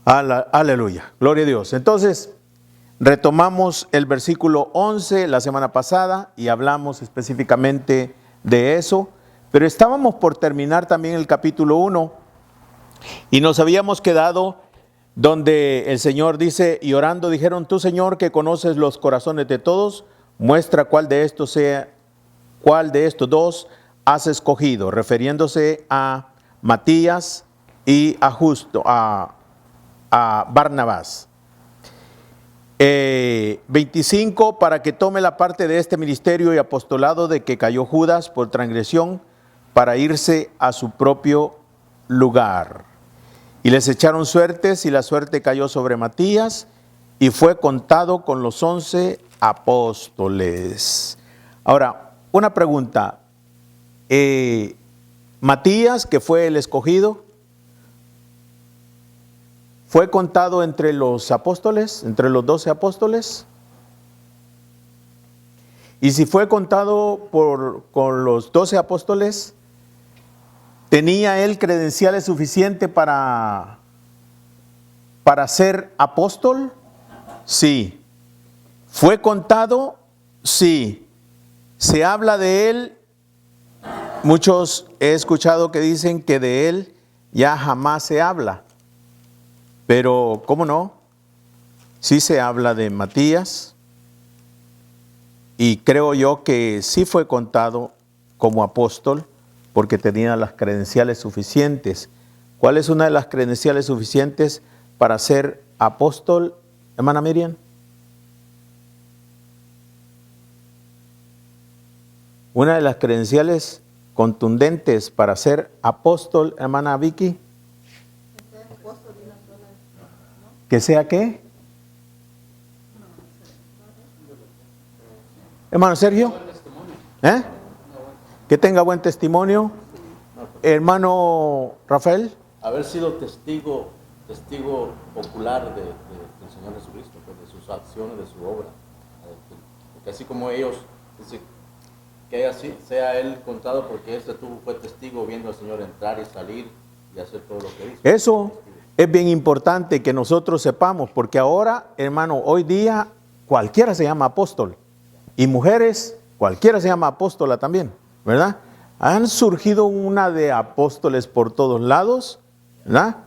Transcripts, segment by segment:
Aleluya, gloria a Dios. Entonces, retomamos el versículo 11 la semana pasada y hablamos específicamente de eso, pero estábamos por terminar también el capítulo 1 y nos habíamos quedado donde el Señor dice, y orando dijeron, tú Señor que conoces los corazones de todos, muestra cuál de estos dos has escogido, refiriéndose a Matías y a Barnabás. 25, para que tome la parte de este ministerio y apostolado de que cayó Judas por transgresión para irse a su propio lugar. Y les echaron suertes y la suerte cayó sobre Matías y fue contado con los 11 apóstoles. Ahora, una pregunta. Matías, que fue el escogido, ¿fue contado entre los apóstoles, entre los 12 apóstoles? Y si fue contado con los 12 apóstoles, ¿tenía él credenciales suficientes para ser apóstol? Sí. ¿Fue contado? Sí. ¿Se habla de él? Muchos he escuchado que dicen que de él ya jamás se habla. Pero, ¿cómo no? Sí se habla de Matías y creo yo que sí fue contado como apóstol porque tenía las credenciales suficientes. ¿Cuál es una de las credenciales suficientes para ser apóstol, hermana Miriam? Una de las credenciales contundentes para ser apóstol, hermana Vicky. ¿Que sea qué? Hermano Sergio. Que tenga buen testimonio. Hermano Rafael. Haber sido testigo ocular del Señor Jesucristo, pues, de sus acciones, de su obra. Porque así como ellos, dice, que así sea él contado porque fue testigo viendo al Señor entrar y salir y hacer todo lo que hizo. Eso es bien importante que nosotros sepamos, porque ahora, hermano, hoy día cualquiera se llama apóstol. Y mujeres, cualquiera se llama apóstola también, ¿verdad? Han surgido una de apóstoles por todos lados, ¿verdad?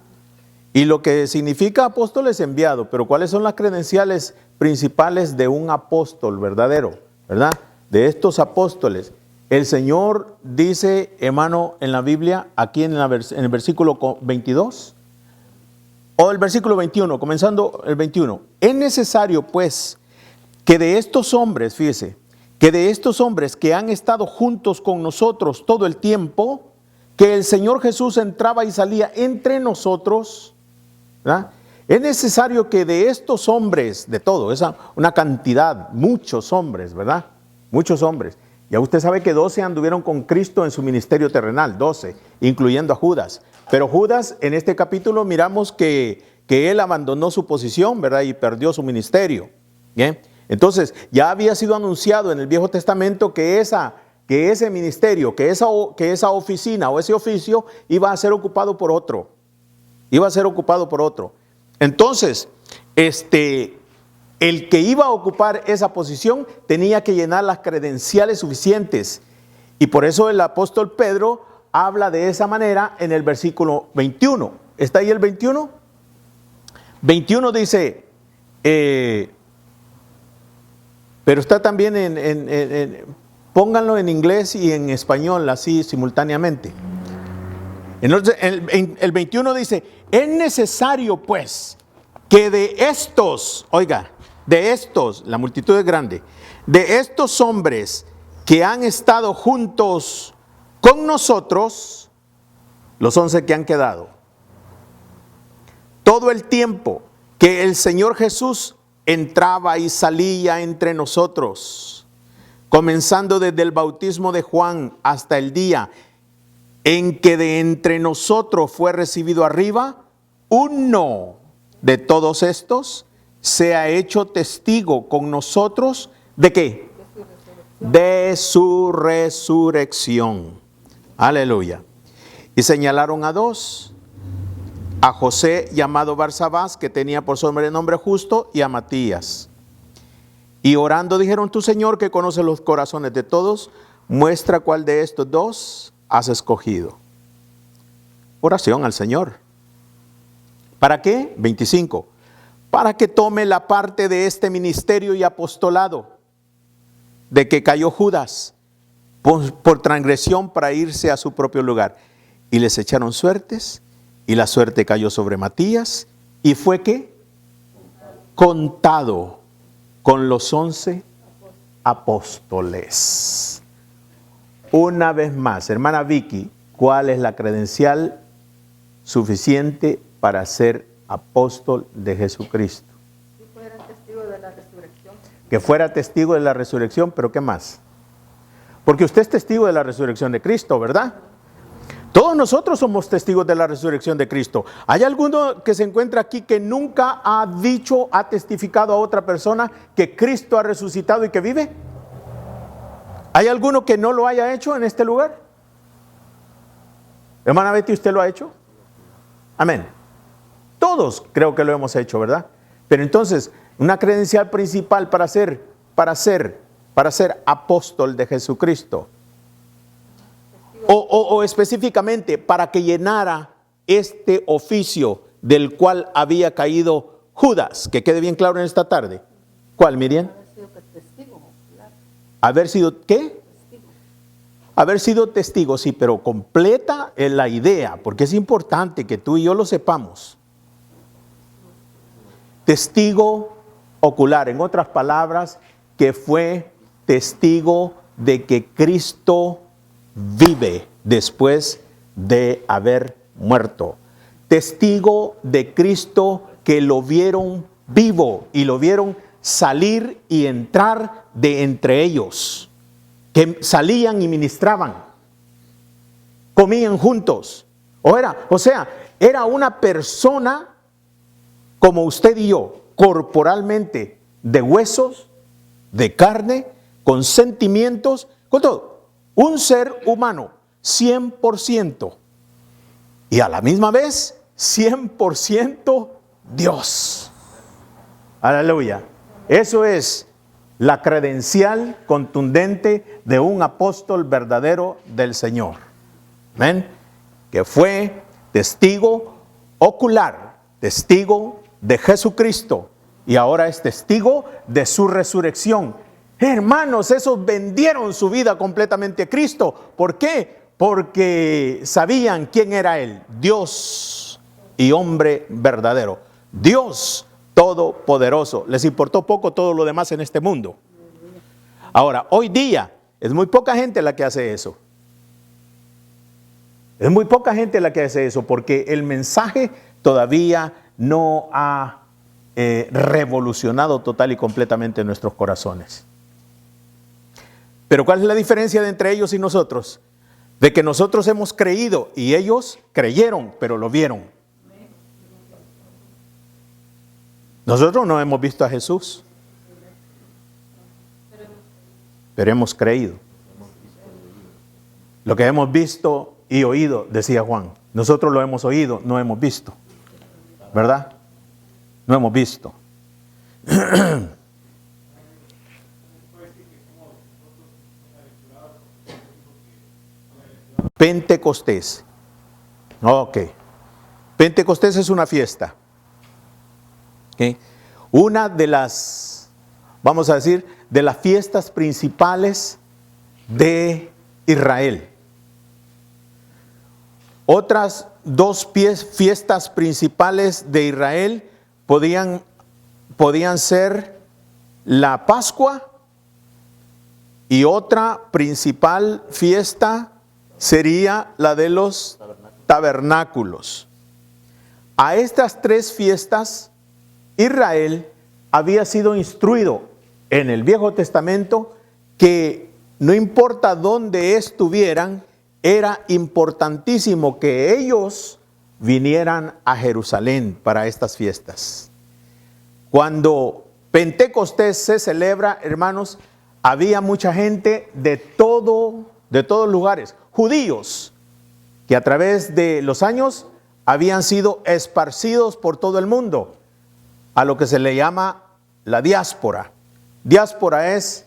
Y lo que significa apóstol es enviado, pero ¿cuáles son las credenciales principales de un apóstol verdadero, ¿verdad? De estos apóstoles. El Señor dice, hermano, en la Biblia, aquí en el versículo 22, o el versículo 21, comenzando el 21. Es necesario, pues, que de estos hombres, fíjese, que de estos hombres que han estado juntos con nosotros todo el tiempo, que el Señor Jesús entraba y salía entre nosotros, ¿verdad? Es necesario que de estos hombres, de todo, una cantidad, muchos hombres, ¿verdad? Muchos hombres. Ya usted sabe que 12 anduvieron con Cristo en su ministerio terrenal, 12, incluyendo a Judas. Pero Judas, en este capítulo, miramos que él abandonó su posición, ¿verdad? Y perdió su ministerio. ¿Bien? Entonces, ya había sido anunciado en el Viejo Testamento que ese ministerio, que esa oficina o ese oficio iba a ser ocupado por otro. Iba a ser ocupado por otro. Entonces, el que iba a ocupar esa posición tenía que llenar las credenciales suficientes. Y por eso el apóstol Pedro habla de esa manera en el versículo 21. ¿Está ahí el 21? 21 dice, pero está también pónganlo en inglés y en español así simultáneamente. Entonces, el 21 dice, es necesario pues que de estos, oiga, de estos, la multitud es grande, de estos hombres que han estado juntos con nosotros, los 11 que han quedado, todo el tiempo que el Señor Jesús entraba y salía entre nosotros, comenzando desde el bautismo de Juan hasta el día en que de entre nosotros fue recibido arriba, uno de todos estos se ha hecho testigo con nosotros, ¿de qué? De su resurrección. Aleluya. Y señalaron a dos, a José llamado Barsabás, que tenía por sobrenombre Justo, y a Matías. Y orando dijeron: tu Señor, que conoce los corazones de todos, muestra cuál de estos dos has escogido. Oración al Señor. ¿Para qué? 25. Para que tome la parte de este ministerio y apostolado de que cayó Judas por transgresión para irse a su propio lugar. Y les echaron suertes, y la suerte cayó sobre Matías, y fue ¿qué? Contado con los 11 apóstoles. Una vez más, hermana Vicky, ¿cuál es la credencial suficiente para ser apóstol de Jesucristo? Si fuera testigo de la resurrección. Que fuera testigo de la resurrección, pero ¿qué más? Porque usted es testigo de la resurrección de Cristo, ¿verdad? Todos nosotros somos testigos de la resurrección de Cristo. ¿Hay alguno que se encuentra aquí que nunca ha dicho, ha testificado a otra persona que Cristo ha resucitado y que vive? ¿Hay alguno que no lo haya hecho en este lugar? Hermana Betty, ¿usted lo ha hecho? Amén. Todos creo que lo hemos hecho, ¿verdad? Pero entonces, una credencial principal para ser apóstol de Jesucristo, o específicamente para que llenara este oficio del cual había caído Judas, que quede bien claro en esta tarde. ¿Cuál, Miriam? Haber sido testigo ocular. ¿Haber sido qué? Testigo. Haber sido testigo, sí, pero completa es la idea, porque es importante que tú y yo lo sepamos. Testigo ocular, en otras palabras, que fue testigo de que Cristo vive después de haber muerto. Testigo de Cristo que lo vieron vivo y lo vieron salir y entrar de entre ellos, que salían y ministraban, comían juntos. O sea, era una persona como usted y yo, corporalmente, de huesos, de carne, con sentimientos, con todo. Un ser humano, 100%. Y a la misma vez, 100% Dios. Aleluya. Eso es la credencial contundente de un apóstol verdadero del Señor. Amén. Que fue testigo ocular, testigo de Jesucristo, y ahora es testigo de su resurrección. Hermanos, esos vendieron su vida completamente a Cristo. ¿Por qué? Porque sabían quién era Él, Dios y hombre verdadero, Dios todopoderoso. Les importó poco todo lo demás en este mundo. Ahora, hoy día es muy poca gente la que hace eso. Es muy poca gente la que hace eso, porque el mensaje todavía no ha revolucionado total y completamente nuestros corazones. Pero ¿cuál es la diferencia de entre ellos y nosotros? De que nosotros hemos creído y ellos creyeron, pero lo vieron. Nosotros no hemos visto a Jesús, pero hemos creído. Lo que hemos visto y oído, decía Juan, nosotros lo hemos oído, no hemos visto. ¿Verdad? No hemos visto. Pentecostés. Ok. Pentecostés es una fiesta. ¿Okay? Una de las, vamos a decir, de las fiestas principales de Israel. Otras dos fiestas principales de Israel podían ser la Pascua, y otra principal fiesta sería la de los tabernáculos. A estas tres fiestas Israel había sido instruido en el Viejo Testamento que no importa dónde estuvieran, era importantísimo que ellos vinieran a Jerusalén para estas fiestas. Cuando Pentecostés se celebra, hermanos, había mucha gente de todos lugares, judíos, que a través de los años habían sido esparcidos por todo el mundo, a lo que se le llama la diáspora. Diáspora es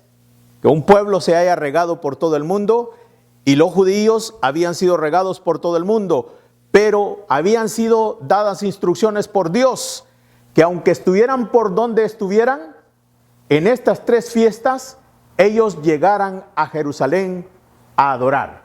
que un pueblo se haya regado por todo el mundo, y los judíos habían sido regados por todo el mundo, pero habían sido dadas instrucciones por Dios, que aunque estuvieran por donde estuvieran, en estas 3 fiestas, ellos llegaran a Jerusalén a adorar.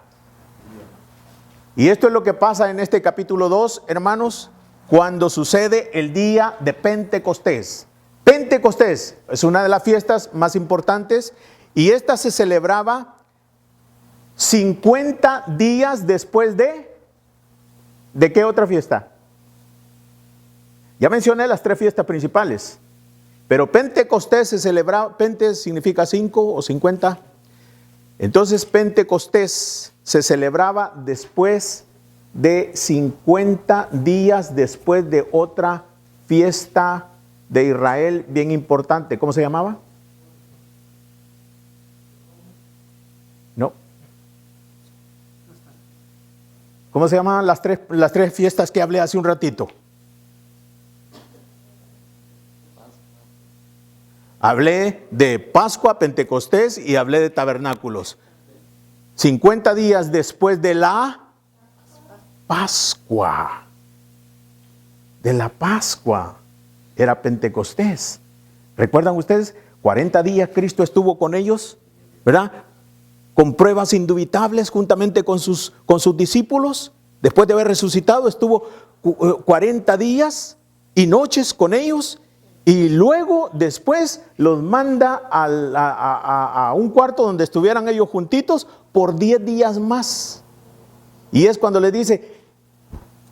Y esto es lo que pasa en este capítulo 2, hermanos, cuando sucede el día de Pentecostés. Pentecostés es una de las fiestas más importantes, y esta se celebraba 50 días después ¿de qué otra fiesta? Ya mencioné las 3 fiestas principales, pero Pentecostés se celebraba, Pente significa 5 o 50. Entonces Pentecostés se celebraba después de 50 días después de otra fiesta de Israel bien importante. ¿Cómo se llamaba? No. ¿Cómo se llamaban las tres fiestas que hablé hace un ratito? Hablé de Pascua, Pentecostés y hablé de tabernáculos. 50 días después de la Pascua. De la Pascua era Pentecostés. ¿Recuerdan ustedes? 40 días Cristo estuvo con ellos, ¿verdad? Con pruebas indubitables juntamente con sus discípulos. Después de haber resucitado, estuvo 40 días y noches con ellos. Y luego, después, los manda a un cuarto donde estuvieran ellos juntitos por 10 días más. Y es cuando les dice: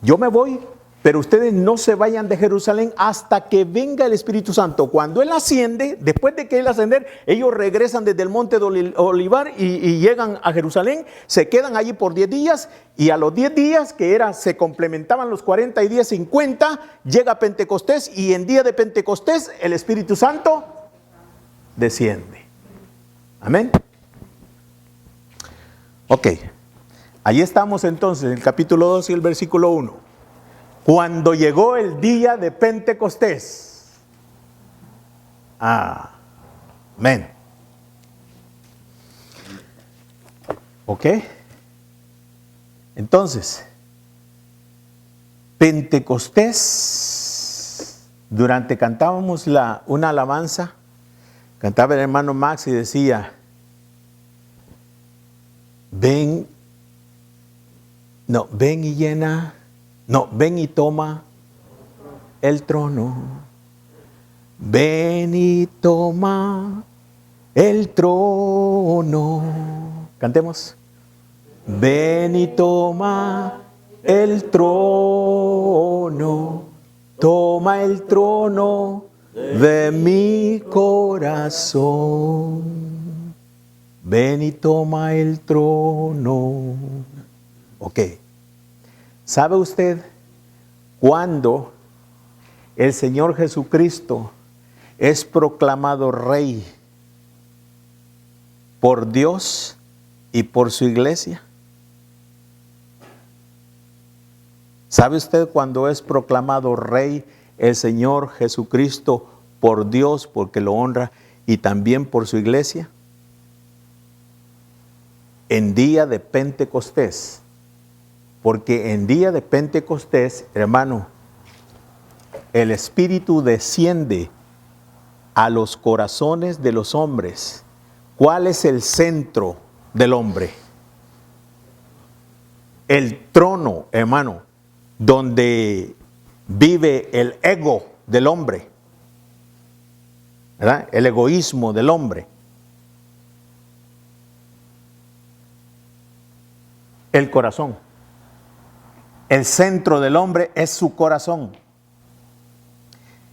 yo me voy, pero ustedes no se vayan de Jerusalén hasta que venga el Espíritu Santo. Cuando Él asciende, después de que Él ascender, ellos regresan desde el monte de Olivar y llegan a Jerusalén, se quedan allí por 10 días, y a los 10 días, se complementaban los 40 y 10, 50, llega Pentecostés, y en día de Pentecostés el Espíritu Santo desciende. Amén. Ok, allí estamos entonces, en el capítulo 2 y el versículo 1. Cuando llegó el día de Pentecostés. Amén. Ok. Entonces, Pentecostés, cantábamos una alabanza, cantaba el hermano Max y decía: ven y llena. No, ven y toma el trono. Ven y toma el trono. Cantemos. Ven y toma el trono. Toma el trono de mi corazón. Ven y toma el trono. Ok. ¿Sabe usted cuándo el Señor Jesucristo es proclamado Rey por Dios y por su iglesia? ¿Sabe usted cuándo es proclamado Rey el Señor Jesucristo por Dios, porque lo honra, y también por su iglesia? En día de Pentecostés. Porque en día de Pentecostés, hermano, el Espíritu desciende a los corazones de los hombres. ¿Cuál es el centro del hombre? El trono, hermano, donde vive el ego del hombre, ¿verdad? El egoísmo del hombre. El corazón. El centro del hombre es su corazón.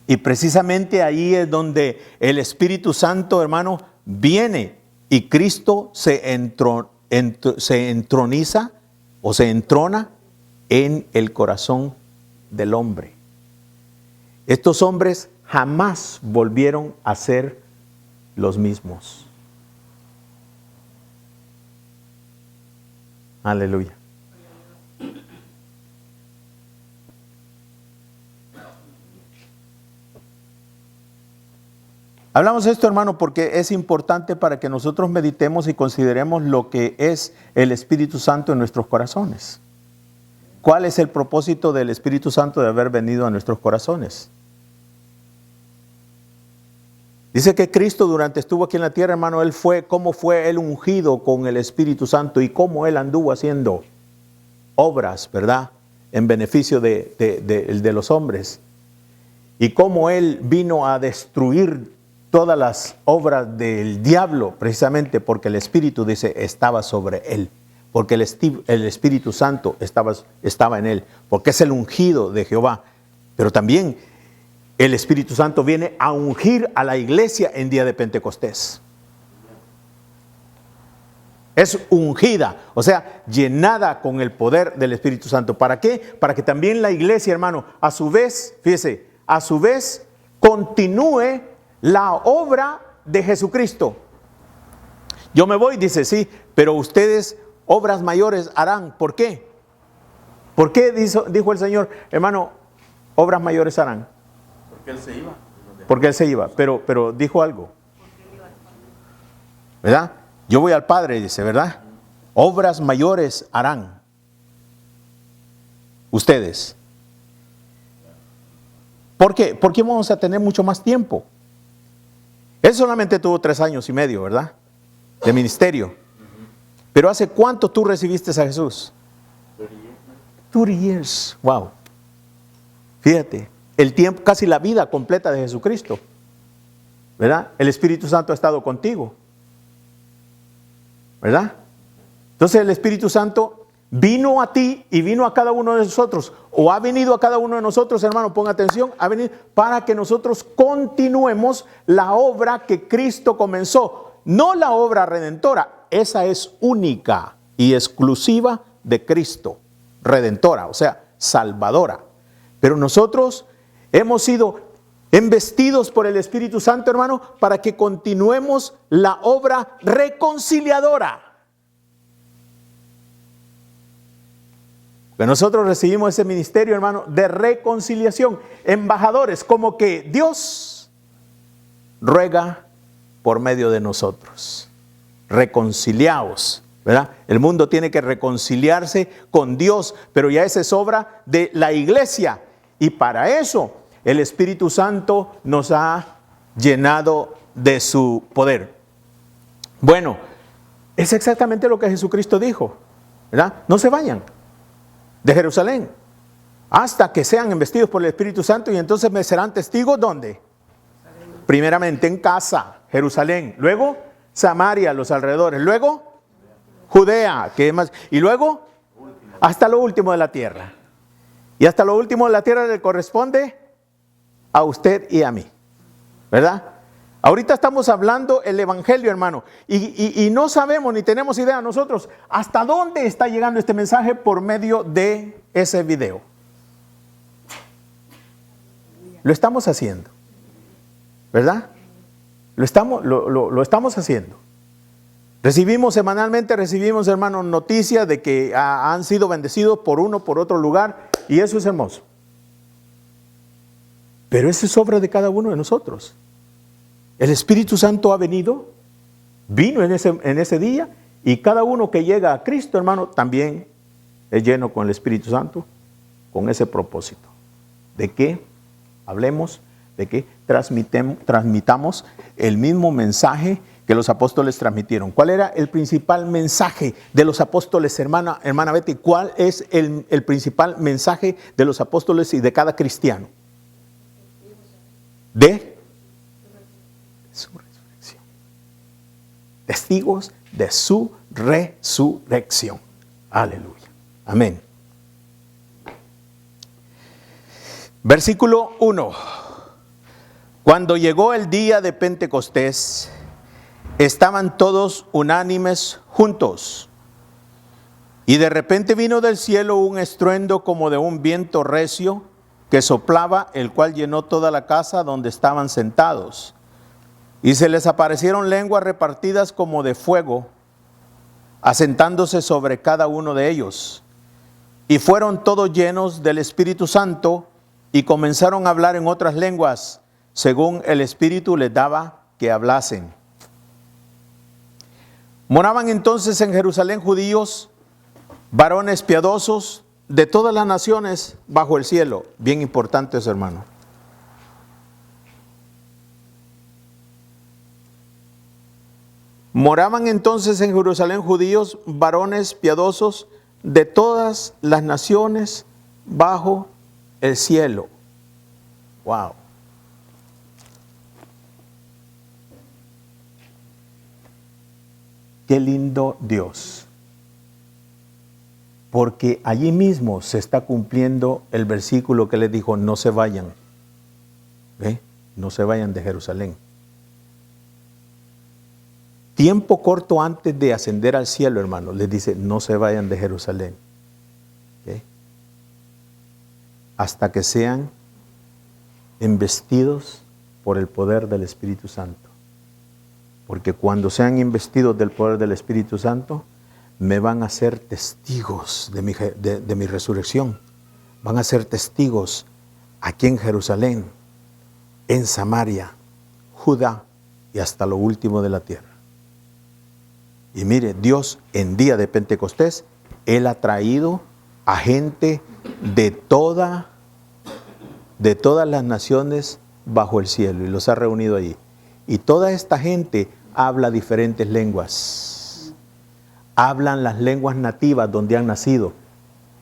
Y precisamente ahí es donde el Espíritu Santo, hermano, viene, y Cristo se entroniza o se entrona en el corazón del hombre. Estos hombres jamás volvieron a ser los mismos. Aleluya. Hablamos de esto, hermano, porque es importante para que nosotros meditemos y consideremos lo que es el Espíritu Santo en nuestros corazones. ¿Cuál es el propósito del Espíritu Santo de haber venido a nuestros corazones? Dice que Cristo durante estuvo aquí en la tierra, hermano, cómo fue Él ungido con el Espíritu Santo y cómo Él anduvo haciendo obras, ¿verdad?, en beneficio de los hombres. Y cómo Él vino a destruir todas las obras del diablo, precisamente porque el Espíritu, dice, estaba sobre Él. Porque el Espíritu Santo estaba en Él. Porque es el ungido de Jehová. Pero también el Espíritu Santo viene a ungir a la iglesia en día de Pentecostés. Es ungida, o sea, llenada con el poder del Espíritu Santo. ¿Para qué? Para que también la iglesia, hermano, a su vez, fíjese, a su vez continúe la obra de Jesucristo. Yo me voy, dice, sí, pero ustedes obras mayores harán. ¿Por qué? ¿Por qué dijo el Señor, hermano, obras mayores harán? Porque Él se iba. Porque Él se iba, pero dijo algo. ¿Verdad? Yo voy al Padre, dice, ¿verdad? Obras mayores harán ustedes. ¿Por qué? Porque vamos a tener mucho más tiempo. Él solamente tuvo 3 años y medio, ¿verdad?, de ministerio. Pero ¿hace cuánto tú recibiste a Jesús? 30 years. Wow. Fíjate, el tiempo, casi la vida completa de Jesucristo, ¿verdad? El Espíritu Santo ha estado contigo, ¿verdad? Entonces el Espíritu Santo vino a ti y vino a cada uno de nosotros, o ha venido a cada uno de nosotros, hermano, ponga atención, ha venido para que nosotros continuemos la obra que Cristo comenzó, no la obra redentora, esa es única y exclusiva de Cristo, redentora, o sea, salvadora. Pero nosotros hemos sido embestidos por el Espíritu Santo, hermano, para que continuemos la obra reconciliadora. Que nosotros recibimos ese ministerio, hermano, de reconciliación. Embajadores, como que Dios ruega por medio de nosotros. Reconciliaos, ¿verdad? El mundo tiene que reconciliarse con Dios, pero ya esa es obra de la iglesia. Y para eso el Espíritu Santo nos ha llenado de su poder. Bueno, es exactamente lo que Jesucristo dijo, ¿verdad? No se vayan de Jerusalén hasta que sean embestidos por el Espíritu Santo, y entonces me serán testigos, ¿dónde? Primeramente en casa, Jerusalén, luego Samaria, los alrededores, luego Judea, ¿qué más? Y luego hasta lo último de la tierra. Y hasta lo último de la tierra le corresponde a usted y a mí, ¿verdad? Ahorita estamos hablando el evangelio, hermano, y no sabemos ni tenemos idea nosotros hasta dónde está llegando este mensaje por medio de ese video. Lo estamos haciendo, ¿verdad? Lo estamos haciendo. Semanalmente recibimos, hermanos, noticias de que han sido bendecidos por uno, por otro lugar, y eso es hermoso. Pero eso es obra de cada uno de nosotros. El Espíritu Santo vino en ese día, y cada uno que llega a Cristo, hermano, también es lleno con el Espíritu Santo, con ese propósito, de que hablemos, de que transmitamos el mismo mensaje que los apóstoles transmitieron. ¿Cuál era el principal mensaje de los apóstoles, hermana Betty? ¿Cuál es el principal mensaje de los apóstoles y de cada cristiano? De su resurrección. Testigos de su resurrección. Aleluya. Amén. Versículo 1. Cuando llegó el día de Pentecostés, estaban todos unánimes juntos. Y de repente vino del cielo un estruendo como de un viento recio que soplaba, el cual llenó toda la casa donde estaban sentados. Y se les aparecieron lenguas repartidas como de fuego, asentándose sobre cada uno de ellos. Y fueron todos llenos del Espíritu Santo y comenzaron a hablar en otras lenguas, según el Espíritu les daba que hablasen. Moraban entonces en Jerusalén judíos, varones piadosos de todas las naciones bajo el cielo. Bien importante eso, hermano. Moraban entonces en Jerusalén judíos, varones piadosos de todas las naciones bajo el cielo. Wow. Qué lindo Dios. Porque allí mismo se está cumpliendo el versículo que les dijo, no se vayan. No se vayan de Jerusalén. Tiempo corto antes de ascender al cielo, hermano, les dice, no se vayan de Jerusalén. Hasta que sean investidos por el poder del Espíritu Santo. Porque cuando sean investidos del poder del Espíritu Santo, me van a ser testigos de mi resurrección. Van a ser testigos aquí en Jerusalén, en Samaria, Judá y hasta lo último de la tierra. Y mire, Dios en día de Pentecostés, Él ha traído a gente de todas las naciones bajo el cielo y los ha reunido allí. Y toda esta gente habla diferentes lenguas. Hablan las lenguas nativas donde han nacido.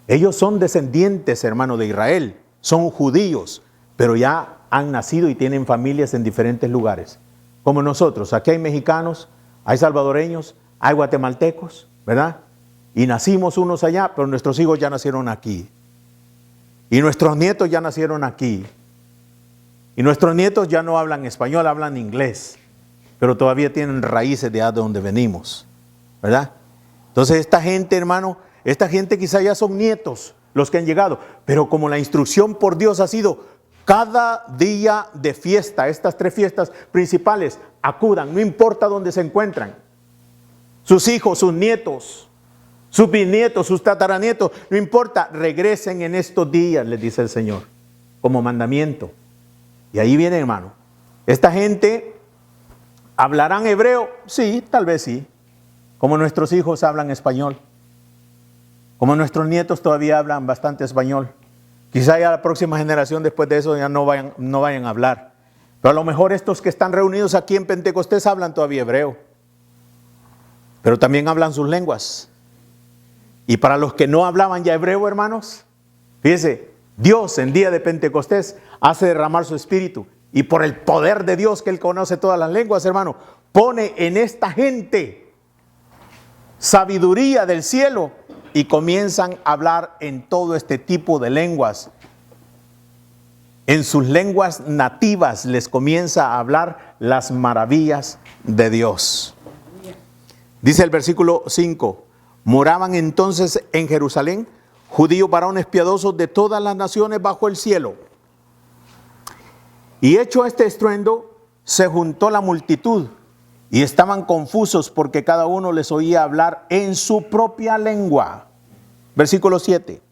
Ellos son descendientes, hermano, de Israel. Son judíos, pero ya han nacido y tienen familias en diferentes lugares. Como nosotros, aquí hay mexicanos, hay salvadoreños, hay guatemaltecos, ¿verdad? Y nacimos unos allá, pero nuestros hijos ya nacieron aquí. Y nuestros nietos ya nacieron aquí. Y nuestros nietos ya no hablan español, hablan inglés. Pero todavía tienen raíces de donde venimos, ¿verdad? Entonces esta gente, hermano, esta gente quizá ya son nietos los que han llegado. Pero como la instrucción por Dios ha sido, cada día de fiesta, estas 3 fiestas principales, acudan, no importa dónde se encuentran. Sus hijos, sus nietos, sus bisnietos, sus tataranietos, no importa, regresen en estos días, les dice el Señor, como mandamiento. Y ahí viene, hermano, esta gente, ¿hablarán hebreo? Sí, tal vez sí, como nuestros hijos hablan español, como nuestros nietos todavía hablan bastante español. Quizá ya la próxima generación después de eso ya no vayan a hablar, pero a lo mejor estos que están reunidos aquí en Pentecostés hablan todavía hebreo. Pero también hablan sus lenguas. Y para los que no hablaban ya hebreo, hermanos, fíjese, Dios en día de Pentecostés hace derramar su espíritu. Y por el poder de Dios, que Él conoce todas las lenguas, hermano, pone en esta gente sabiduría del cielo y comienzan a hablar en todo este tipo de lenguas. En sus lenguas nativas les comienza a hablar las maravillas de Dios. Dice el versículo 5, moraban entonces en Jerusalén judíos varones piadosos de todas las naciones bajo el cielo. Y hecho este estruendo, se juntó la multitud y estaban confusos porque cada uno les oía hablar en su propia lengua. Versículo 7.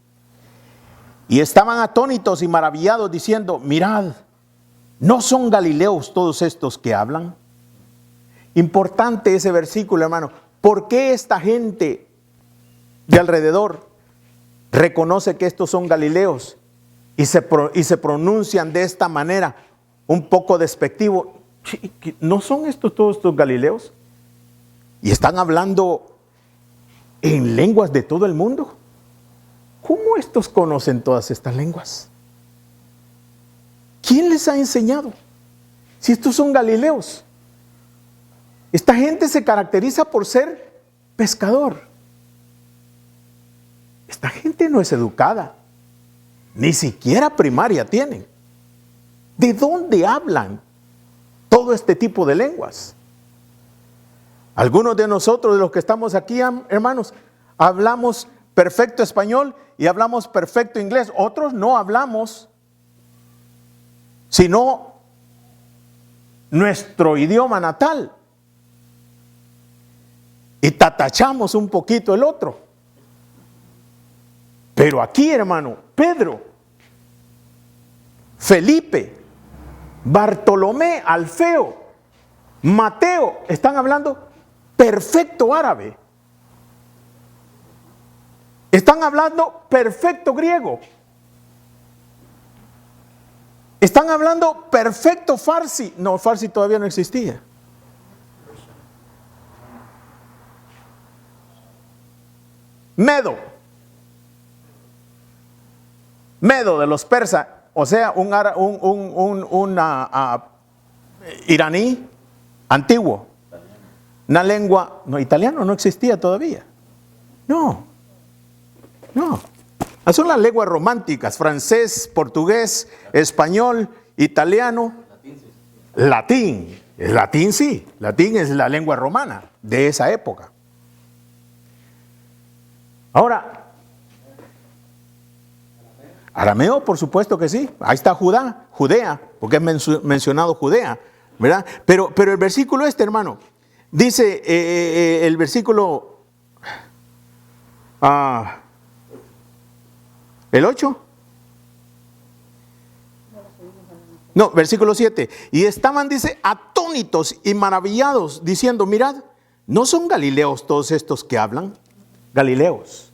Y estaban atónitos y maravillados diciendo, mirad, ¿no son galileos todos estos que hablan? Importante ese versículo, hermano. ¿Por qué esta gente de alrededor reconoce que estos son galileos y se pronuncian de esta manera un poco despectivo? ¿No son todos estos galileos? Y están hablando en lenguas de todo el mundo. ¿Cómo estos conocen todas estas lenguas? ¿Quién les ha enseñado? Si estos son galileos. Esta gente se caracteriza por ser pescador. Esta gente no es educada. Ni siquiera primaria tienen. ¿De dónde hablan todo este tipo de lenguas? Algunos de nosotros, de los que estamos aquí, hermanos, hablamos perfecto español y hablamos perfecto inglés. Otros no hablamos sino nuestro idioma natal. Y tatachamos un poquito el otro. Pero aquí, hermano, Pedro, Felipe, Bartolomé, Alfeo, Mateo, están hablando perfecto árabe. Están hablando perfecto griego. Están hablando perfecto farsi. No, farsi todavía no existía. Medo. Medo de los persas, o sea, un iraní antiguo. Una lengua, no, italiano no existía todavía. No. Son las lenguas románticas, francés, portugués, español, italiano, latín. Latín sí, latín es la lengua romana de esa época. Ahora, arameo, por supuesto que sí. Ahí está Judea, porque es mencionado Judea, ¿verdad? Pero el versículo hermano, dice el versículo, ¿el 8? No, versículo 7. Y estaban, dice, atónitos y maravillados, diciendo, mirad, ¿no son galileos todos estos que hablan? Galileos.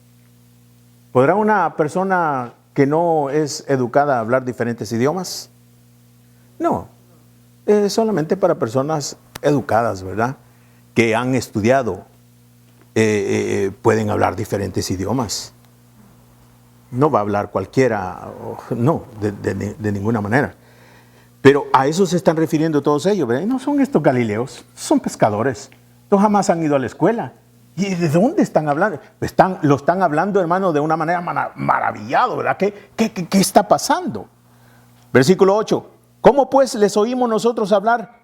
¿Podrá una persona que no es educada a hablar diferentes idiomas? No, es solamente para personas educadas, ¿verdad? Que han estudiado, pueden hablar diferentes idiomas. No va a hablar cualquiera, no, de ninguna manera. Pero a eso se están refiriendo todos ellos, ¿verdad? No son estos galileos, son pescadores. No jamás han ido a la escuela. ¿Y de dónde están hablando? Lo están hablando, hermano, de una manera maravillado, ¿verdad? ¿Qué está pasando? Versículo 8. ¿Cómo pues les oímos nosotros hablar?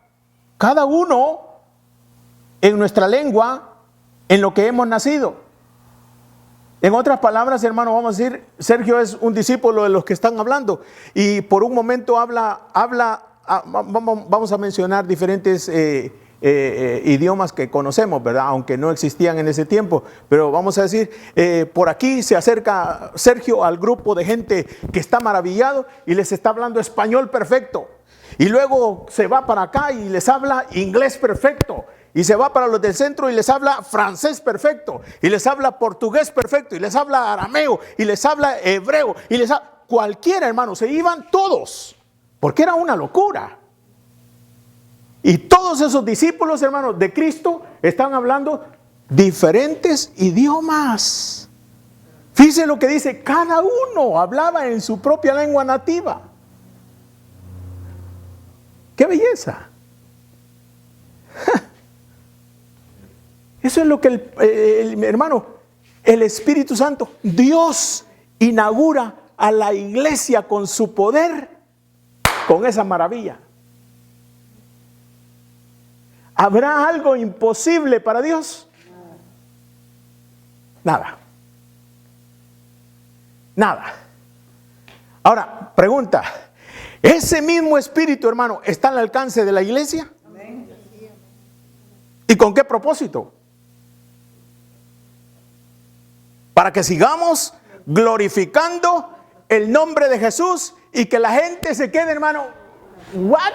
Cada uno en nuestra lengua, en lo que hemos nacido. En otras palabras, hermano, vamos a decir, Sergio es un discípulo de los que están hablando. Y por un momento vamos a mencionar diferentes idiomas que conocemos, ¿verdad? Aunque no existían en ese tiempo, pero vamos a decir, por aquí se acerca Sergio al grupo de gente que está maravillado y les está hablando español perfecto, y luego se va para acá y les habla inglés perfecto, y se va para los del centro y les habla francés perfecto, y les habla portugués perfecto, y les habla arameo, y les habla hebreo, y les habla cualquiera, hermano, se iban todos, porque era una locura. Y todos esos discípulos, hermanos, de Cristo están hablando diferentes idiomas. Fíjense lo que dice, cada uno hablaba en su propia lengua nativa. ¡Qué belleza! Eso es lo que hermano, el Espíritu Santo, Dios inaugura a la iglesia con su poder, con esa maravilla. ¿Habrá algo imposible para Dios? Nada. Nada. Ahora, pregunta, ¿ese mismo Espíritu, hermano, está al alcance de la iglesia? Amén. ¿Y con qué propósito? Para que sigamos glorificando el nombre de Jesús y que la gente se quede, hermano, ¿what?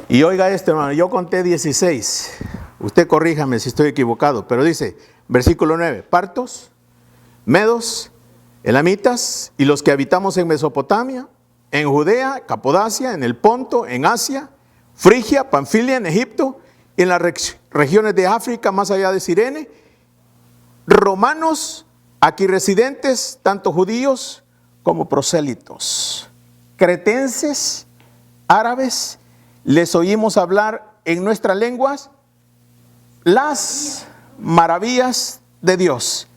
Y oiga esto, hermano, yo conté 16. Usted corríjame si estoy equivocado, pero dice, versículo 9, partos, medos, elamitas y los que habitamos en Mesopotamia, en Judea, Capodacia, en el Ponto, en Asia, Frigia, Panfilia, en Egipto, y en las regiones de África, más allá de Cirene, romanos, aquí residentes, tanto judíos como prosélitos, cretenses, árabes, les oímos hablar en nuestras lenguas las maravillas de Dios.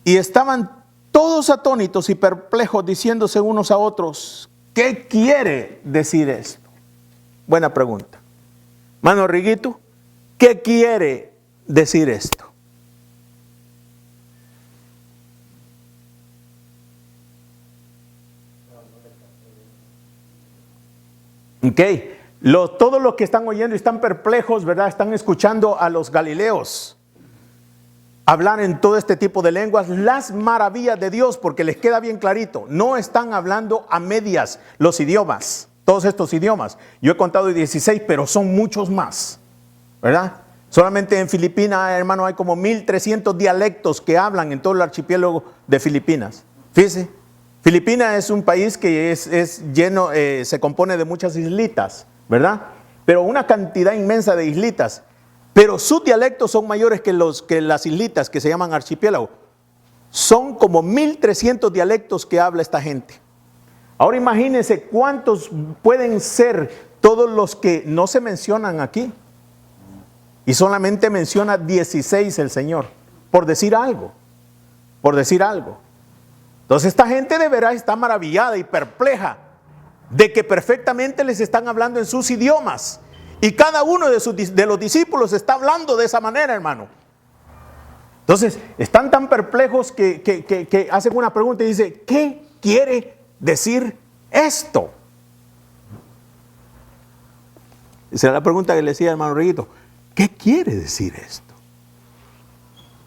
Y estaban todos atónitos y perplejos, diciéndose unos a otros, ¿qué quiere decir esto? Buena pregunta. Mano Riguito, ¿qué quiere decir esto? Ok. Todos los que están oyendo y están perplejos, ¿verdad? Están escuchando a los galileos. hablar en todo este tipo de lenguas las maravillas de Dios, porque les queda bien clarito, no están hablando a medias los idiomas, todos estos idiomas. Yo he contado 16, pero son muchos más, ¿verdad? Solamente en Filipinas, hermano, hay como 1300 dialectos que hablan en todo el archipiélago de Filipinas. Fíjese, Filipinas es un país que es lleno, se compone de muchas islitas, ¿verdad? Pero una cantidad inmensa de islitas. Pero sus dialectos son mayores que las islitas que se llaman archipiélago. Son como 1300 dialectos que habla esta gente. Ahora imagínense cuántos pueden ser todos los que no se mencionan aquí. Y solamente menciona 16 el Señor, por decir algo, por decir algo. Entonces esta gente de veras está maravillada y perpleja de que perfectamente les están hablando en sus idiomas. Y cada uno de los discípulos está hablando de esa manera, hermano. Entonces están tan perplejos que hacen una pregunta y dicen, ¿qué quiere decir esto? Esa es la pregunta que le decía el hermano Riguito. ¿Qué quiere decir esto?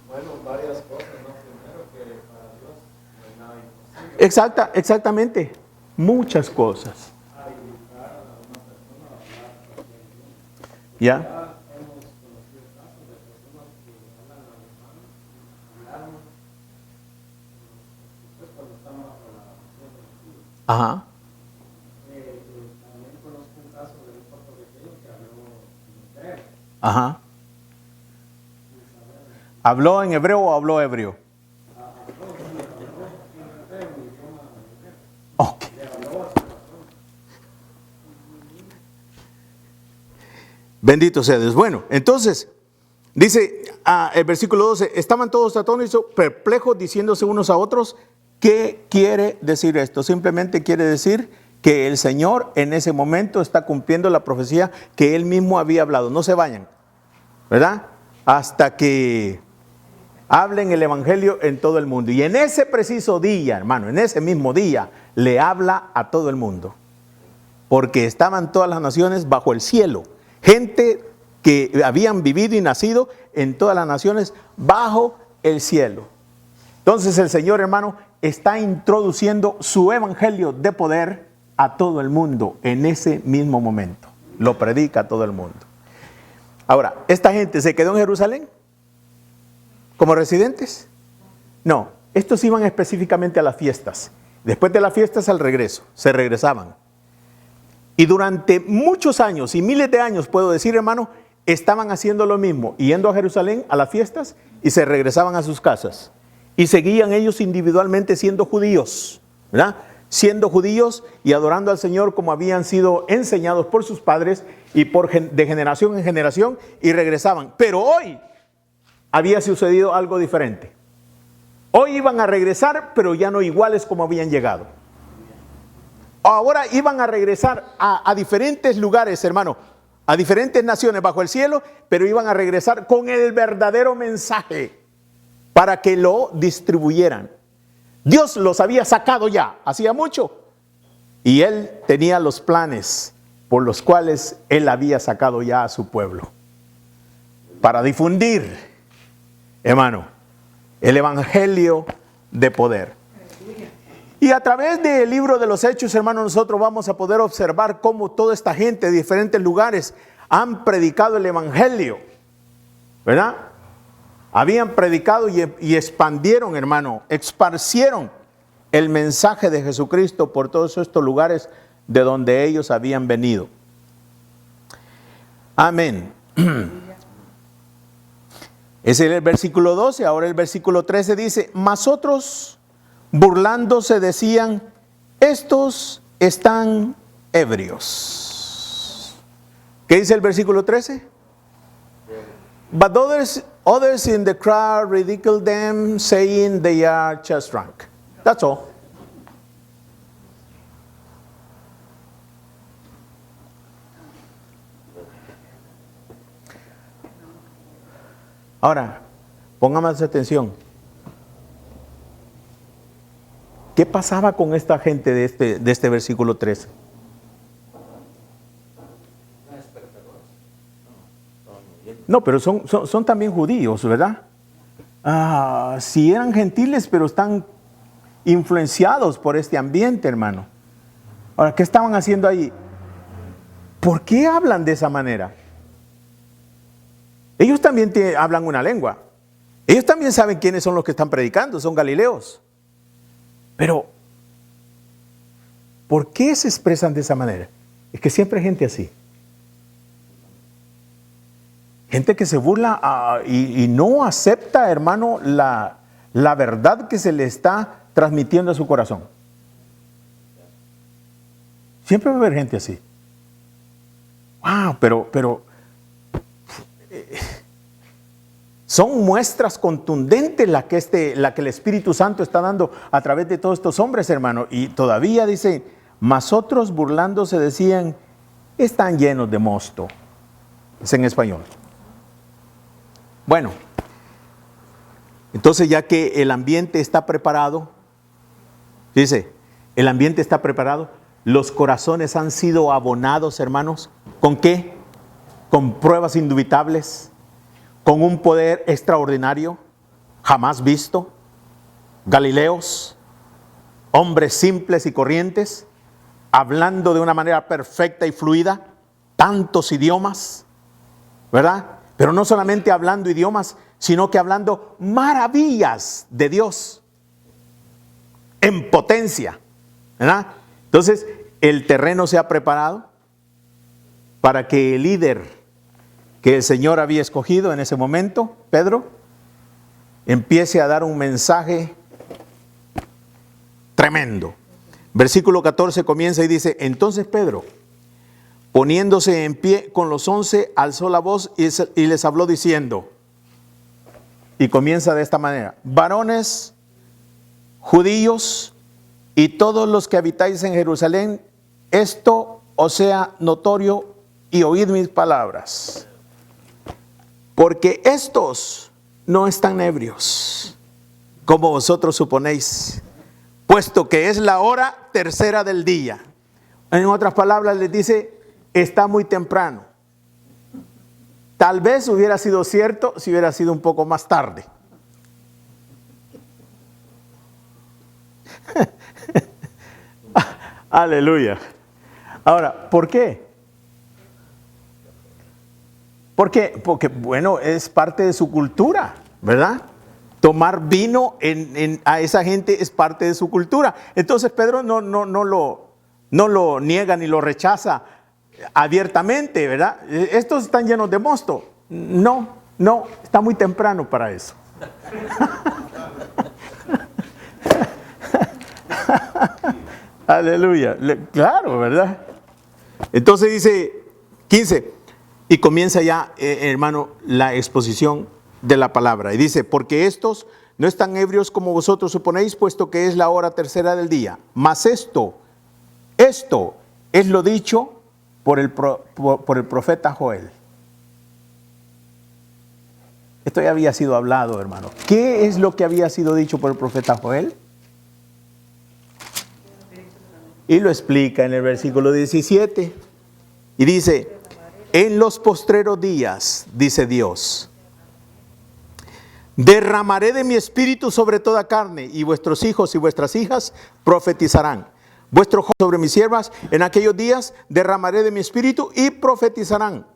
Bueno, varias cosas, ¿no? Primero que para Dios no hay nada imposible. Exactamente. Muchas cosas. Habilitar a una persona a hablar cualquier idioma. ¿Ya? Ya hemos conocido casos de personas que hablan alemán y hablaron pues cuando estaban bajo la nación de Jesús. Ajá. También conozco un caso de un puertorriqueño que habló en hebreo. Ajá. ¿Habló en hebreo o habló hebreo? Ok. Bendito sea Dios. Bueno, entonces, dice el versículo 12, estaban todos atónitos, perplejos, diciéndose unos a otros, ¿qué quiere decir esto? Simplemente quiere decir que el Señor en ese momento está cumpliendo la profecía que Él mismo había hablado. No se vayan, ¿verdad? Hasta que hablen el evangelio en todo el mundo. Y en ese preciso día, hermano, en ese mismo día, le habla a todo el mundo. Porque estaban todas las naciones bajo el cielo. Gente que habían vivido y nacido en todas las naciones bajo el cielo. Entonces el Señor, hermano, está introduciendo su evangelio de poder a todo el mundo en ese mismo momento. Lo predica a todo el mundo. Ahora, ¿esta gente se quedó en Jerusalén como residentes? No, estos iban específicamente a las fiestas. Después de las fiestas al regreso, se regresaban. Y durante muchos años y miles de años, puedo decir, hermano, estaban haciendo lo mismo, yendo a Jerusalén a las fiestas y se regresaban a sus casas. Y seguían ellos individualmente siendo judíos, ¿verdad? Siendo judíos y adorando al Señor como habían sido enseñados por sus padres y de generación en generación, y regresaban. Pero hoy había sucedido algo diferente. Hoy iban a regresar, pero ya no iguales como habían llegado. Ahora iban a regresar a diferentes lugares, hermano, a diferentes naciones bajo el cielo, pero iban a regresar con el verdadero mensaje para que lo distribuyeran. Dios los había sacado ya, hacía mucho, y Él tenía los planes por los cuales Él había sacado ya a su pueblo para difundir, hermano, el evangelio de poder. Y a través del libro de los Hechos, hermano, nosotros vamos a poder observar cómo toda esta gente de diferentes lugares han predicado el evangelio, ¿verdad? Habían predicado y expandieron, hermano, esparcieron el mensaje de Jesucristo por todos estos lugares de donde ellos habían venido. Amén. Ese es el versículo 12. Ahora el versículo 13 dice, mas otros burlándose decían, estos están ebrios. ¿Qué dice el versículo 13? But others in the crowd ridiculed them, saying they are just drunk. That's all. Ahora, ponga más atención. ¿Qué pasaba con esta gente de este versículo 13? No, pero son también judíos, ¿verdad? si eran gentiles, pero están influenciados por este ambiente, hermano. Ahora, ¿qué estaban haciendo ahí? ¿Por qué hablan de esa manera? Ellos también hablan una lengua. Ellos también saben quiénes son los que están predicando, son galileos. Pero, ¿por qué se expresan de esa manera? Es que siempre hay gente así. Gente que se burla y no acepta, hermano, la verdad que se le está transmitiendo a su corazón. Siempre va a haber gente así. Wow, pero son muestras contundentes la que el Espíritu Santo está dando a través de todos estos hombres, hermano. Y todavía dice, mas otros burlándose decían, están llenos de mosto. Es en español. Bueno, entonces ya que el ambiente está preparado, dice, el ambiente está preparado, los corazones han sido abonados, hermanos, ¿con qué? Con pruebas indubitables, con un poder extraordinario, jamás visto, galileos, hombres simples y corrientes, hablando de una manera perfecta y fluida, tantos idiomas, ¿verdad? Pero no solamente hablando idiomas, sino que hablando maravillas de Dios, en potencia, ¿verdad? Entonces, el terreno se ha preparado para que el líder que el Señor había escogido en ese momento, Pedro, empiece a dar un mensaje tremendo. Versículo 14 comienza y dice, entonces Pedro, poniéndose en pie con los 11, alzó la voz y les habló diciendo, y comienza de esta manera, varones judíos y todos los que habitáis en Jerusalén, esto os sea notorio y oíd mis palabras, porque estos no están ebrios, como vosotros suponéis, puesto que es la hora tercera del día. En otras palabras les dice, está muy temprano. Tal vez hubiera sido cierto si hubiera sido un poco más tarde. Aleluya. Ahora, ¿por qué? ¿Por qué? Porque, bueno, es parte de su cultura, ¿verdad? Tomar vino a esa gente es parte de su cultura. Entonces Pedro no lo niega ni lo rechaza abiertamente, ¿verdad? Estos están llenos de mosto. No, está muy temprano para eso. Aleluya. Claro, ¿verdad? Entonces dice 15, y comienza ya, hermano, la exposición de la palabra. Y dice, porque estos no están ebrios como vosotros suponéis, puesto que es la hora tercera del día. Mas esto es lo dicho por el profeta Joel. Esto ya había sido hablado, hermano. ¿Qué es lo que había sido dicho por el profeta Joel? Y lo explica en el versículo 17. Y dice, en los postreros días, dice Dios, derramaré de mi espíritu sobre toda carne, y vuestros hijos y vuestras hijas profetizarán. Vuestros jóvenes sobre mis siervas, en aquellos días derramaré de mi espíritu y profetizarán.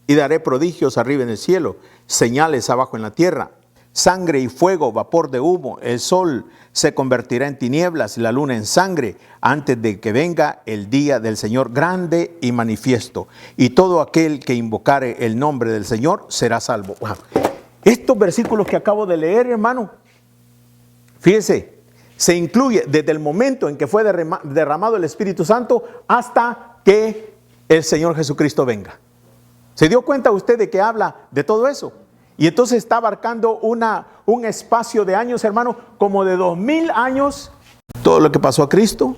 Y daré prodigios arriba en el cielo, señales abajo en la tierra, sangre y fuego, vapor de humo. El sol se convertirá en tinieblas y la luna en sangre, antes de que venga el día del Señor grande y manifiesto. Y todo aquel que invocare el nombre del Señor será salvo. Wow. Estos versículos que acabo de leer, hermano, fíjense, se incluye desde el momento en que fue derramado el Espíritu Santo hasta que el Señor Jesucristo venga. ¿Se dio cuenta usted de que habla de todo eso? Y entonces está abarcando un espacio de años, hermano, como de 2000 años. Todo lo que pasó a Cristo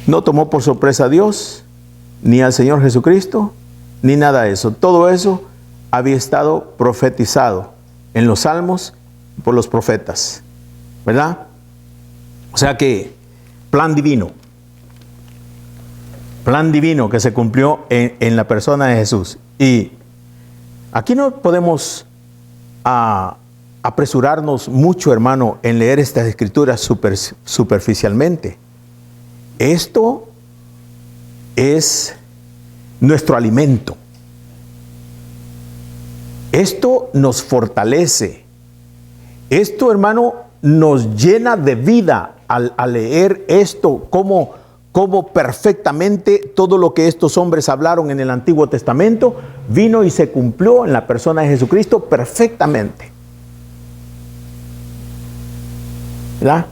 no tomó por sorpresa a Dios, ni al Señor Jesucristo, ni nada de eso. Todo eso había estado profetizado en los salmos por los profetas, ¿verdad? O sea que plan divino que se cumplió en la persona de Jesús. Y aquí no podemos apresurarnos mucho, hermano, en leer estas escrituras superficialmente. Esto es nuestro alimento. Esto nos fortalece. Esto, hermano, nos llena de vida al leer esto, como perfectamente todo lo que estos hombres hablaron en el Antiguo Testamento vino y se cumplió en la persona de Jesucristo perfectamente. ¿Verdad?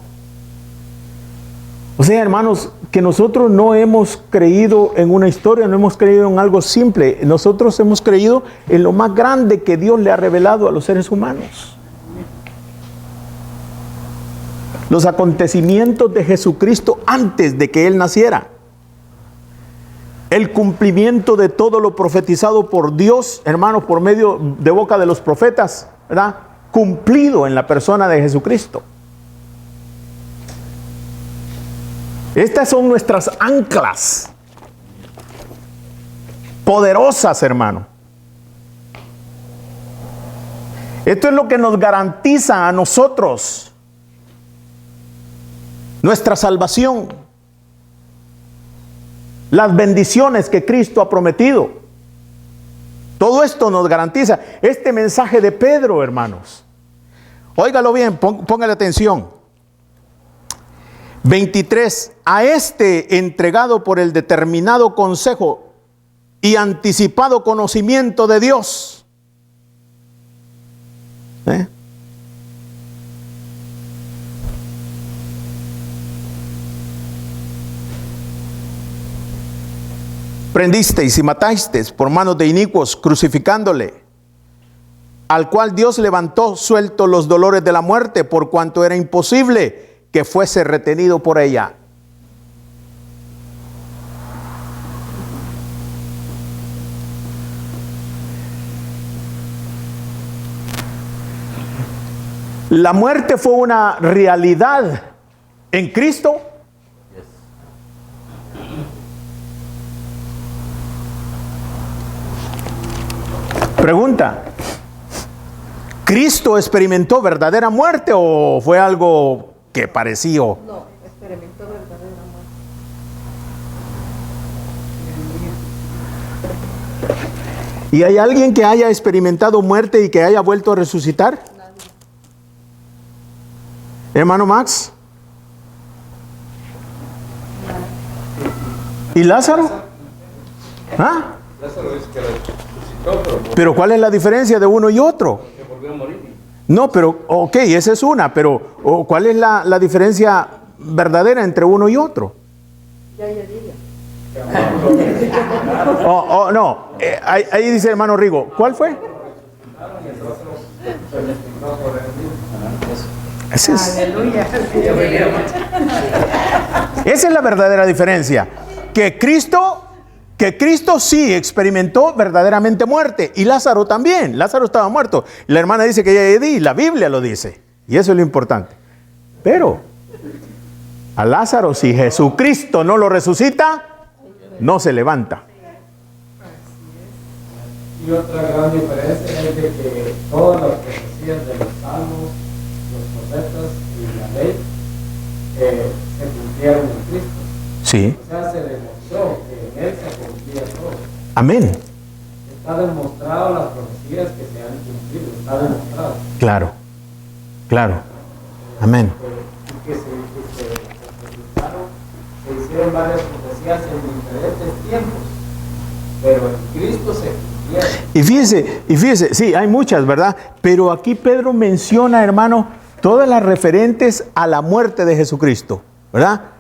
O sea, hermanos, que nosotros no hemos creído en una historia, no hemos creído en algo simple. Nosotros hemos creído en lo más grande que Dios le ha revelado a los seres humanos. Los acontecimientos de Jesucristo antes de que Él naciera. El cumplimiento de todo lo profetizado por Dios, hermanos, por medio de boca de los profetas, ¿verdad? Cumplido en la persona de Jesucristo. Estas son nuestras anclas poderosas, hermano. Esto es lo que nos garantiza a nosotros nuestra salvación, las bendiciones que Cristo ha prometido. Todo esto nos garantiza este mensaje de Pedro, hermanos. Óigalo bien, póngale atención. 23. A este entregado por el determinado consejo y anticipado conocimiento de Dios. Prendisteis y matasteis por manos de inicuos, crucificándole, al cual Dios levantó suelto los dolores de la muerte, por cuanto era imposible que fuese retenido por ella. La muerte fue una realidad en Cristo. Pregunta: ¿Cristo experimentó verdadera muerte o fue algo que pareció? No, experimentó verdadera muerte. ¿Y hay alguien que haya experimentado muerte y que haya vuelto a resucitar? Nadie. Hermano Max. ¿Y Lázaro? ¿Ah? Lázaro dice que resucitó, Pero ¿cuál es la diferencia de uno y otro? que volvió a morir. No, pero, ok, esa es una, pero ¿cuál es la diferencia verdadera entre uno y otro? Ya diga. No, ahí dice hermano Rigo, ¿cuál fue? Esa Aleluya. es la verdadera diferencia. Que Cristo sí experimentó verdaderamente muerte, y Lázaro también. Lázaro estaba muerto. La hermana dice que ya di, la Biblia lo dice, y eso es lo importante. Pero a Lázaro, si Jesucristo no lo resucita, no se levanta. Y otra gran diferencia es de que todas las profecías de los salmos, los profetas y la ley se cumplieron en Cristo. Sí. O sea, se demostró que en Él se cumplía todo. Amén. Está demostrado las profecías que se han cumplido, está demostrado. Claro. Claro. Amén. Y que se realizaron, se hicieron varias profecías en diferentes tiempos, pero en Cristo se cumplieron. Y fíjese, sí, hay muchas, ¿verdad? Pero aquí Pedro menciona, hermano, todas las referentes a la muerte de Jesucristo, ¿verdad?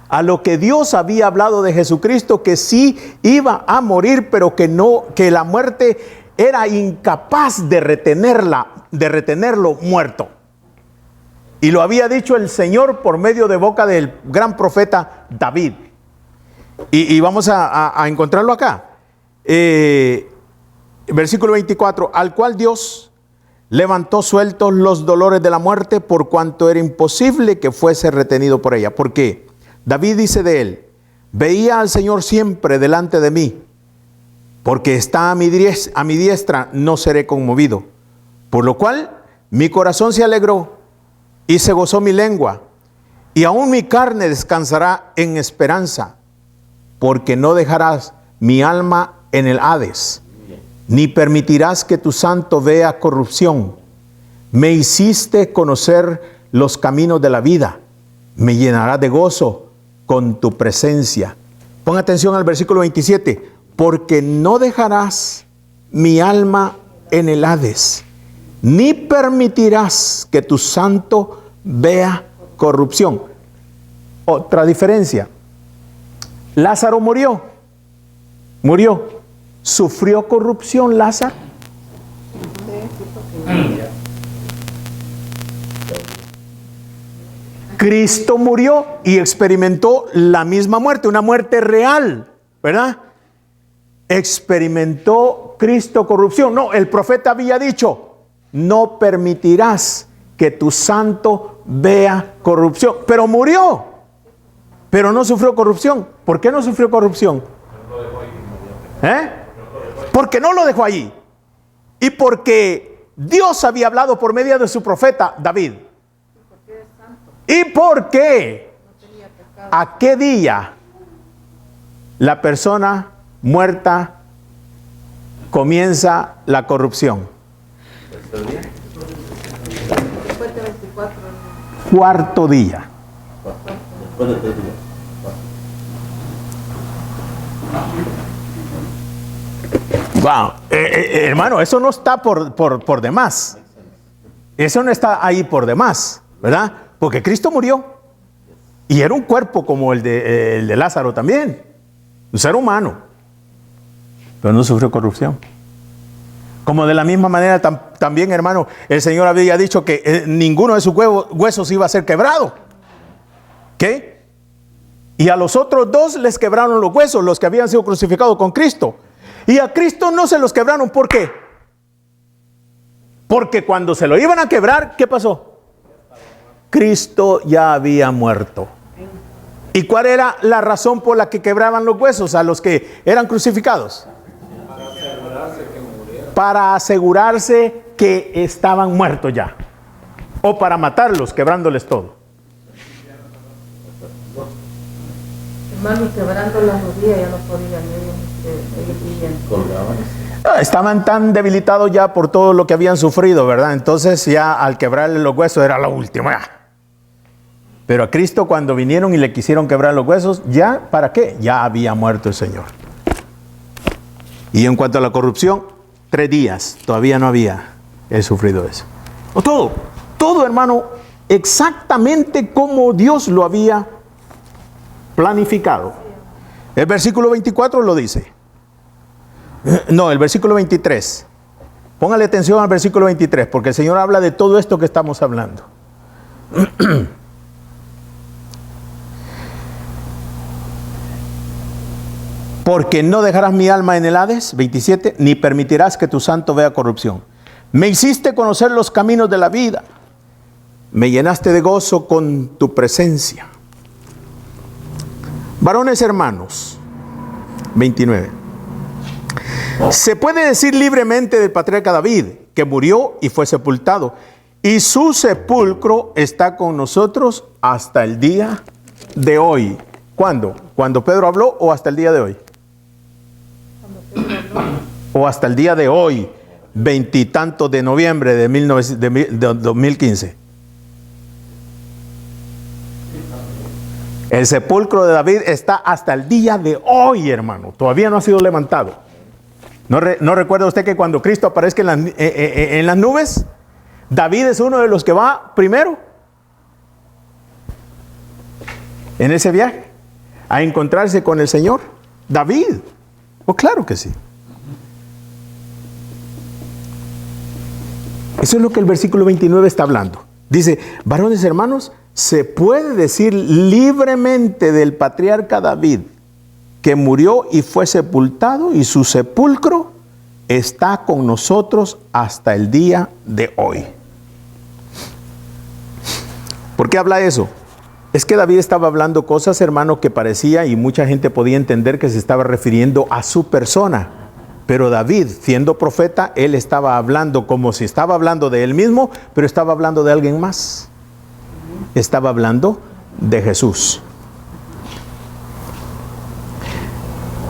A lo que Dios había hablado de Jesucristo, que sí iba a morir, pero que la muerte era incapaz de retenerlo muerto. Y lo había dicho el Señor por medio de boca del gran profeta David. Y vamos a encontrarlo acá. Versículo 24, al cual Dios levantó sueltos los dolores de la muerte, por cuanto era imposible que fuese retenido por ella. ¿Por qué? David dice de él: veía al Señor siempre delante de mí, porque está a mi diestra, no seré conmovido. Por lo cual mi corazón se alegró y se gozó mi lengua, y aún mi carne descansará en esperanza, porque no dejarás mi alma en el Hades, ni permitirás que tu santo vea corrupción. Me hiciste conocer los caminos de la vida, me llenarás de gozo con tu presencia. Pon atención al versículo 27, porque no dejarás mi alma en el Hades, ni permitirás que tu santo vea corrupción. Otra diferencia. Lázaro murió. ¿Sufrió corrupción Lázaro? Cristo murió y experimentó la misma muerte, una muerte real, ¿verdad? ¿Experimentó Cristo corrupción? No, el profeta había dicho, no permitirás que tu santo vea corrupción. Pero murió, pero no sufrió corrupción. ¿Por qué no sufrió corrupción? Porque no lo dejó allí. Y porque Dios había hablado por medio de su profeta David. ¿Y por qué? ¿A qué día la persona muerta comienza la corrupción? Después de 24 años. Cuarto día. Después de 3 días. Wow. Hermano, eso no está por demás. Eso no está ahí por demás, ¿verdad? Porque Cristo murió. Y era un cuerpo como el de Lázaro también. Un ser humano. Pero no sufrió corrupción. Como de la misma manera también, hermano, el Señor había dicho que ninguno de sus huesos iba a ser quebrado. ¿Qué? Y a los otros 2 les quebraron los huesos, los que habían sido crucificados con Cristo. Y a Cristo no se los quebraron. ¿Por qué? Porque cuando se lo iban a quebrar, ¿qué pasó? Cristo ya había muerto. ¿Y cuál era la razón por la que quebraban los huesos a los que eran crucificados? Para asegurarse que estaban muertos ya. O para matarlos, quebrándoles todo. Hermano, quebrando las rodillas ya no podían ellos vivían. Estaban tan debilitados ya por todo lo que habían sufrido, ¿verdad? Entonces ya al quebrarle los huesos era la última. Pero a Cristo cuando vinieron y le quisieron quebrar los huesos, ¿ya para qué? Ya había muerto el Señor. Y en cuanto a la corrupción, 3 días, todavía no había sufrido eso. Todo hermano, exactamente como Dios lo había planificado. El versículo 24 lo dice. No, el versículo 23. Póngale atención al versículo 23, porque el Señor habla de todo esto que estamos hablando. Porque no dejarás mi alma en el Hades, 27, ni permitirás que tu santo vea corrupción. Me hiciste conocer los caminos de la vida. Me llenaste de gozo con tu presencia. Varones hermanos, 29. Se puede decir libremente del patriarca David, que murió y fue sepultado, y su sepulcro está con nosotros hasta el día de hoy. ¿Cuándo? ¿Cuando Pedro habló o hasta el día de hoy? O hasta el día de hoy, 20 y tantos de noviembre de 2015. El sepulcro de David está hasta el día de hoy, hermano. Todavía no ha sido levantado. ¿No recuerda usted que cuando Cristo aparezca en las nubes, David es uno de los que va primero en ese viaje a encontrarse con el Señor? David. Oh, claro que sí. Eso es lo que el versículo 29 está hablando. Dice, varones hermanos, se puede decir libremente del patriarca David que murió y fue sepultado, y su sepulcro está con nosotros hasta el día de hoy. ¿Por qué habla eso? Es que David estaba hablando cosas, hermano, que parecía y mucha gente podía entender que se estaba refiriendo a su persona. Pero David, siendo profeta, él estaba hablando como si estaba hablando de él mismo, pero estaba hablando de alguien más. Estaba hablando de Jesús.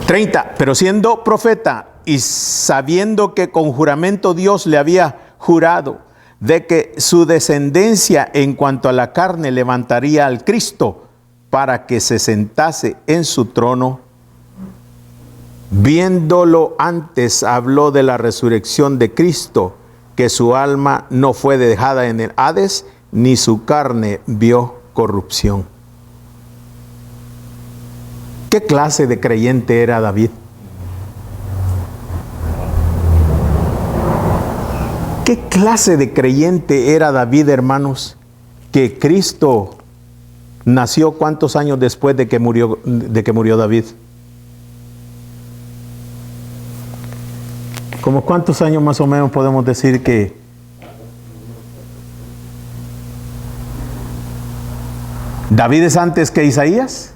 30. Pero siendo profeta y sabiendo que con juramento Dios le había jurado de que su descendencia en cuanto a la carne levantaría al Cristo para que se sentase en su trono, viéndolo antes habló de la resurrección de Cristo, que su alma no fue dejada en el Hades, ni su carne vio corrupción. ¿Qué clase de creyente era David? ¿Qué clase de creyente era David, hermanos? Que Cristo nació ¿cuántos años después de que murió David? ¿Cómo cuántos años más o menos podemos decir que? ¿David es antes que Isaías?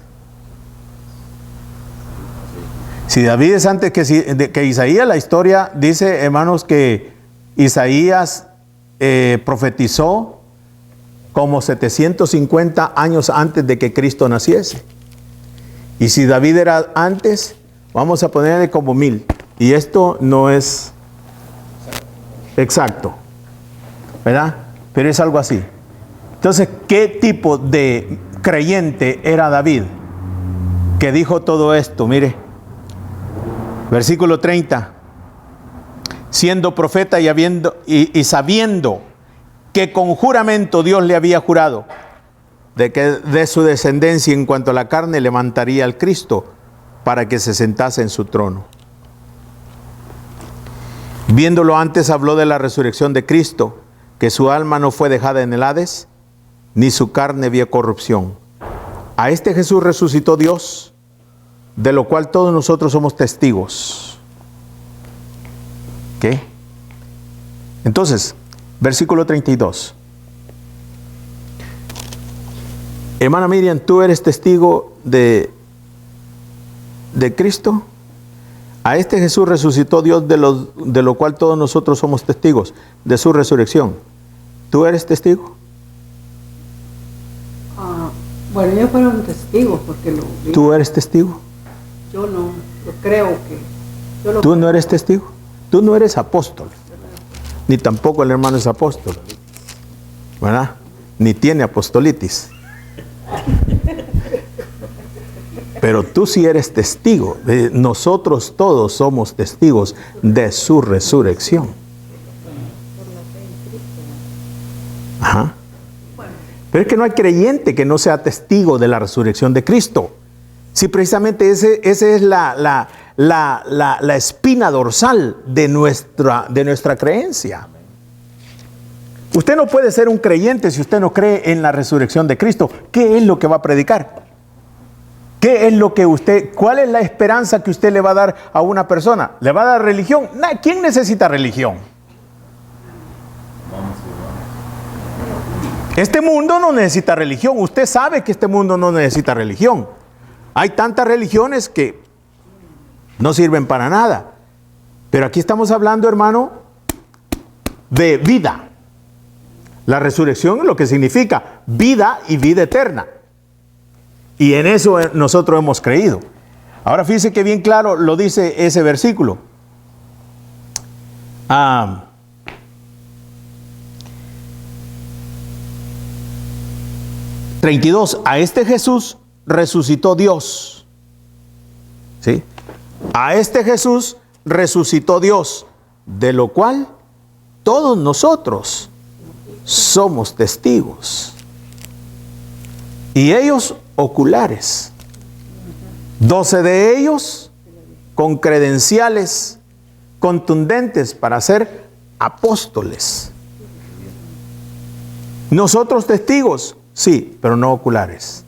Si David es antes que Isaías, la historia dice, hermanos, que Isaías profetizó como 750 años antes de que Cristo naciese. Y si David era antes, vamos a ponerle como 1000. Y esto no es exacto, ¿verdad? Pero es algo así. Entonces, ¿qué tipo de creyente era David que dijo todo esto? Mire, versículo 30. Siendo profeta y sabiendo que con juramento Dios le había jurado de que de su descendencia en cuanto a la carne levantaría al Cristo para que se sentase en su trono. Viéndolo antes habló de la resurrección de Cristo, que su alma no fue dejada en el Hades, ni su carne vio corrupción. A este Jesús resucitó Dios, de lo cual todos nosotros somos testigos. ¿Qué? Entonces, versículo 32. Hermana Miriam, ¿tú eres testigo de Cristo? A este Jesús resucitó Dios, de lo cual todos nosotros somos testigos de su resurrección. ¿Tú eres testigo? Bueno, ellos fueron testigos porque lo vi. ¿Tú eres testigo? Yo no, yo creo que... ¿Tú no eres testigo? Tú no eres apóstol. Ni tampoco el hermano es apóstol. ¿Verdad? Ni tiene apostolitis. Pero tú sí eres testigo. Nosotros todos somos testigos de su resurrección. Ajá. Pero es que no hay creyente que no sea testigo de la resurrección de Cristo. Si precisamente esa es la espina dorsal de nuestra creencia. Usted no puede ser un creyente si usted no cree en la resurrección de Cristo. ¿Qué es lo que va a predicar? ¿Qué es lo que cuál es la esperanza que usted le va a dar a una persona? ¿Le va a dar religión? ¿Quién necesita religión? Este mundo no necesita religión. Usted sabe que este mundo no necesita religión. Hay tantas religiones que no sirven para nada. Pero aquí estamos hablando, hermano, de vida. La resurrección es lo que significa vida y vida eterna. Y en eso nosotros hemos creído. Ahora fíjese que bien claro lo dice ese versículo. 32. A este Jesús resucitó Dios. ¿Sí? A este Jesús resucitó Dios, de lo cual todos nosotros somos testigos. Y ellos oculares. 12 de ellos con credenciales contundentes para ser apóstoles. Nosotros testigos, sí, pero no oculares.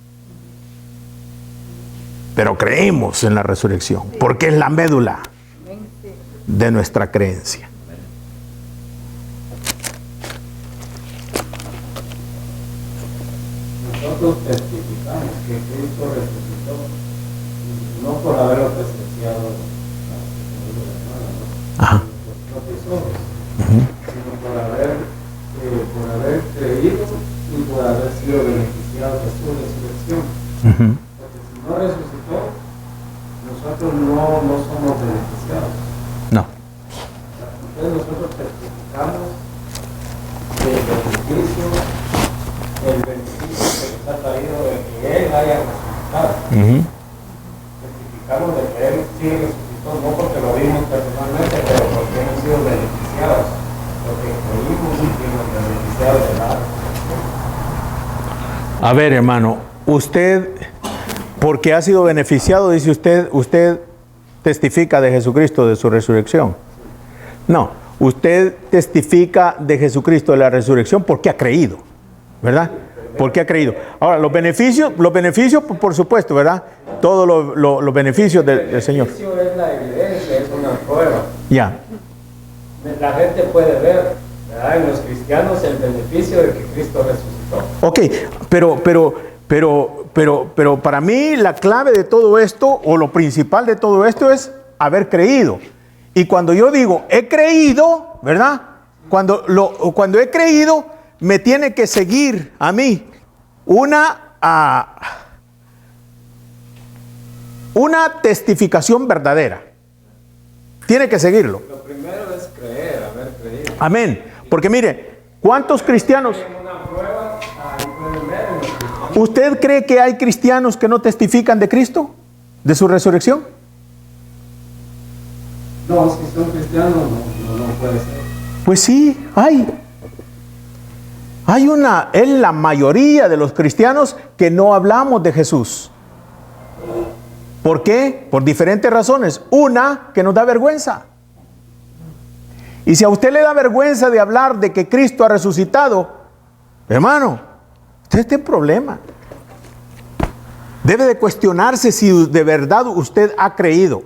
Pero creemos en la resurrección, porque es la médula de nuestra creencia. Nosotros testificamos que Cristo resucitó, no por haberlo presenciado, Ajá. los propios ojos, sino por haber creído y por haber sido beneficiados de su resurrección. Porque si no resucitó, nosotros no somos beneficiados. No. Entonces nosotros testificamos el beneficio que nos ha traído de que Él haya resucitado. Testificamos de que Él sí resucitó, no porque lo vimos personalmente, pero porque hemos sido beneficiados, porque creímos y fuimos beneficiados de la resurrección. A ver, hermano, usted, porque ha sido beneficiado, dice usted testifica de Jesucristo, de su resurrección. No, usted testifica de Jesucristo, de la resurrección, porque ha creído, ¿verdad? Porque ha creído. Ahora, los beneficios, por supuesto, ¿verdad? Todos los beneficios del Señor. El beneficio es la evidencia, es una prueba. Ya. La gente puede ver, ¿verdad?, en los cristianos el beneficio de que Cristo resucitó. Ok, pero para mí la clave de todo esto, o lo principal de todo esto, es haber creído. Y cuando yo digo he creído, ¿verdad? Cuando he creído, me tiene que seguir a mí una testificación verdadera. Tiene que seguirlo. Lo primero es creer, haber creído. Amén. Porque mire, ¿cuántos cristianos? Una prueba, ahí pueden ver en los cristianos. ¿Usted cree que hay cristianos que no testifican de Cristo? ¿De su resurrección? No, si son cristianos no puede ser. Pues sí, hay en la mayoría de los cristianos que no hablamos de Jesús. ¿Por qué? Por diferentes razones. Una, que nos da vergüenza. Y si a usted le da vergüenza de hablar de que Cristo ha resucitado, hermano, usted tiene problema. Debe de cuestionarse si de verdad usted ha creído.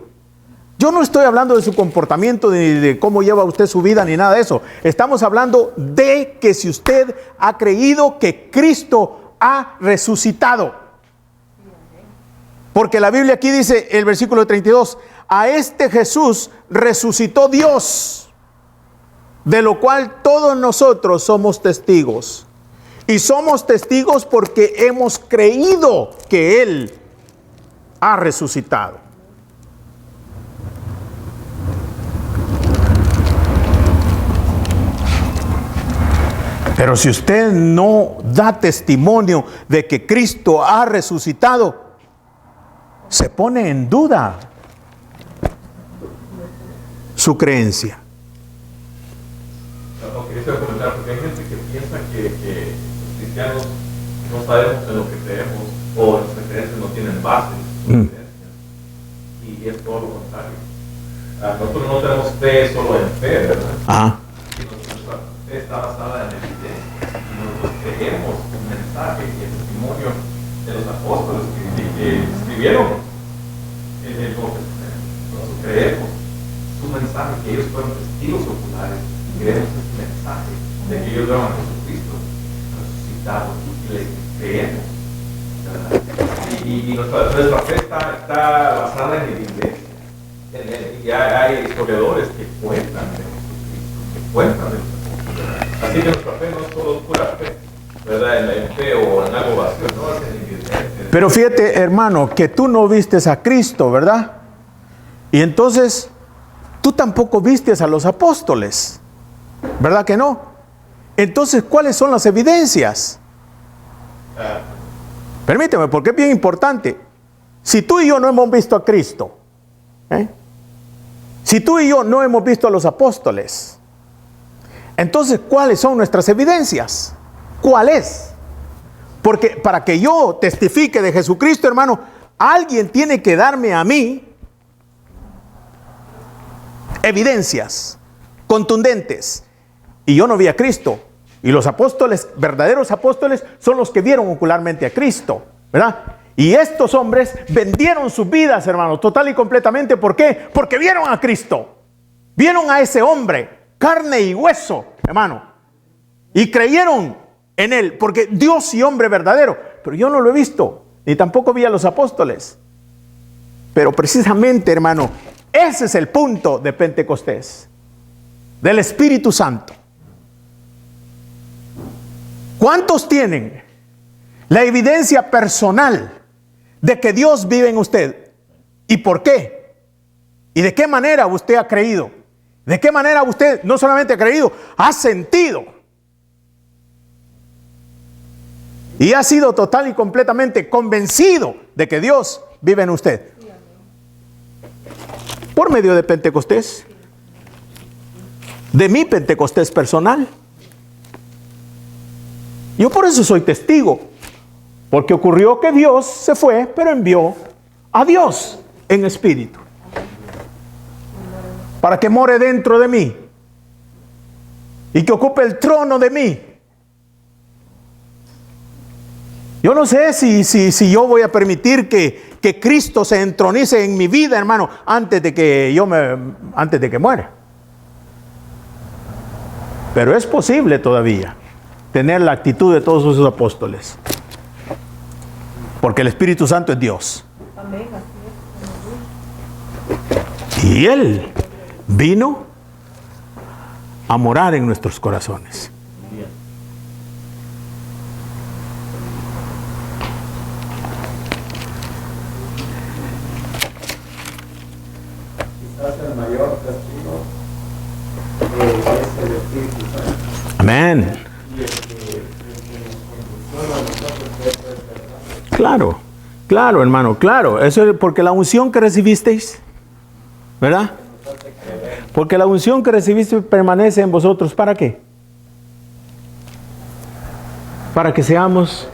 Yo no estoy hablando de su comportamiento, ni de cómo lleva usted su vida, ni nada de eso. Estamos hablando de que si usted ha creído que Cristo ha resucitado. Porque la Biblia aquí dice, el versículo 32, a este Jesús resucitó Dios, de lo cual todos nosotros somos testigos. Y somos testigos porque hemos creído que Él ha resucitado. Pero si usted no da testimonio de que Cristo ha resucitado, se pone en duda su creencia. No, quería comentar, porque hay gente que piensa que los cristianos no sabemos en lo que creemos, o nuestras creencias no tienen base en sus creencias. Y es todo lo contrario. Nosotros no tenemos fe solo en fe, ¿verdad? Ah. Nuestra fe está basada en evidencia. Y nosotros creemos el mensaje y el testimonio de los apóstoles que escribieron en el Nuevo Testamento. Nosotros creemos su mensaje, que ellos fueron testigos oculares. Creemos este mensaje de que ellos vieron a Jesucristo resucitado y le creemos, ¿verdad? Y nuestra fe está basada en evidencia. Y hay historiadores que cuentan de Jesucristo, que cuentan de Jesucristo. Así que nuestra fe no es solo pura fe, ¿verdad? En fe o en algo vacío, no es en evidencia. Pero fíjate, hermano, que tú no vistes a Cristo, ¿verdad? Y entonces tú tampoco vistes a los apóstoles, ¿verdad que no? Entonces, ¿cuáles son las evidencias? Permíteme, porque es bien importante. Si tú y yo no hemos visto a Cristo, si tú y yo no hemos visto a los apóstoles, entonces, ¿cuáles son nuestras evidencias? ¿Cuál es? Porque para que yo testifique de Jesucristo, hermano, alguien tiene que darme a mí evidencias contundentes. Y yo no vi a Cristo. Y los apóstoles, verdaderos apóstoles, son los que vieron ocularmente a Cristo, ¿verdad? Y estos hombres vendieron sus vidas, hermano, total y completamente. ¿Por qué? Porque vieron a Cristo. Vieron a ese hombre, carne y hueso, hermano. Y creyeron en él, porque Dios y hombre verdadero. Pero yo no lo he visto, ni tampoco vi a los apóstoles. Pero precisamente, hermano, Ese es el punto de Pentecostés, del Espíritu Santo. ¿Cuántos tienen la evidencia personal de que Dios vive en usted? ¿Y por qué? ¿Y de qué manera usted ha creído? ¿De qué manera usted no solamente ha creído, ha sentido? Y ha sido total y completamente convencido de que Dios vive en usted. Por medio de Pentecostés. De mi Pentecostés personal. Yo por eso soy testigo. Porque ocurrió que Dios se fue, pero envió a Dios en espíritu. Para que more dentro de mí. Y que ocupe el trono de mí. Yo no sé si yo voy a permitir que Cristo se entronice en mi vida, hermano, antes de que muera. Pero es posible todavía tener la actitud de todos esos apóstoles. Porque el Espíritu Santo es Dios. Amén. Y Él vino a morar en nuestros corazones. El mayor testigo es el Espíritu Santo. Amén. Y el que nos condiciona a nosotros, que eso es verdad. Claro, claro, hermano, claro. Eso es porque la unción que recibisteis, ¿verdad? Porque la unción que recibiste permanece en vosotros. ¿Para qué? Para que seamos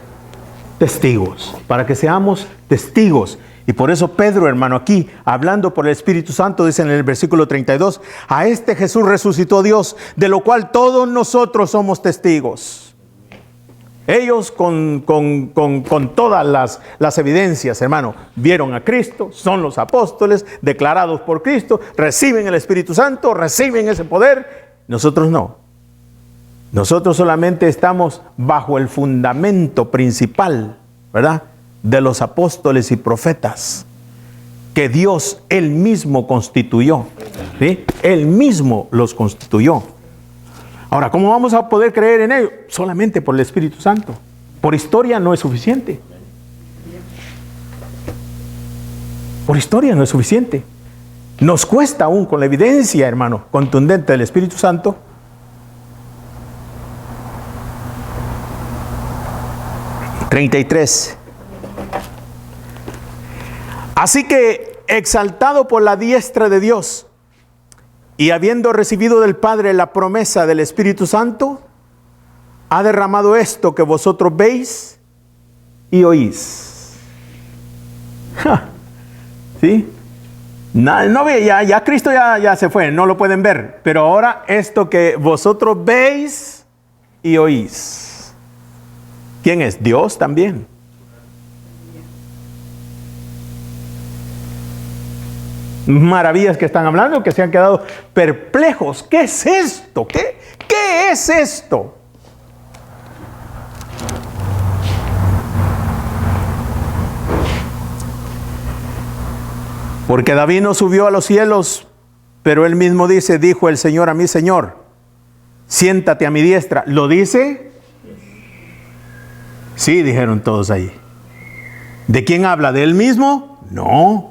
testigos. Para que seamos testigos. Y por eso Pedro, hermano, aquí, hablando por el Espíritu Santo, dice en el versículo 32, a este Jesús resucitó Dios, de lo cual todos nosotros somos testigos. Ellos con todas las evidencias, hermano, vieron a Cristo, son los apóstoles, declarados por Cristo, reciben el Espíritu Santo, reciben ese poder. Nosotros no. Nosotros solamente estamos bajo el fundamento principal, ¿verdad?, de los apóstoles y profetas que Dios Él mismo constituyó. ¿Sí? Él mismo los constituyó. Ahora, ¿cómo vamos a poder creer en ello? Solamente por el Espíritu Santo. Por historia no es suficiente. Por historia no es suficiente. Nos cuesta aún con la evidencia, hermano, contundente del Espíritu Santo. (33) Así que, exaltado por la diestra de Dios y habiendo recibido del Padre la promesa del Espíritu Santo, ha derramado esto que vosotros veis y oís. ¿Sí? No ve, ya Cristo ya se fue, no lo pueden ver. Pero ahora esto que vosotros veis y oís. ¿Quién es? Dios también. Maravillas que están hablando, que se han quedado perplejos. ¿Qué es esto? ¿Qué es esto? Porque David no subió a los cielos, pero él mismo dice, dijo el Señor a mi Señor, siéntate a mi diestra. ¿Lo dice? Sí, dijeron todos ahí. ¿De quién habla? ¿De él mismo? No.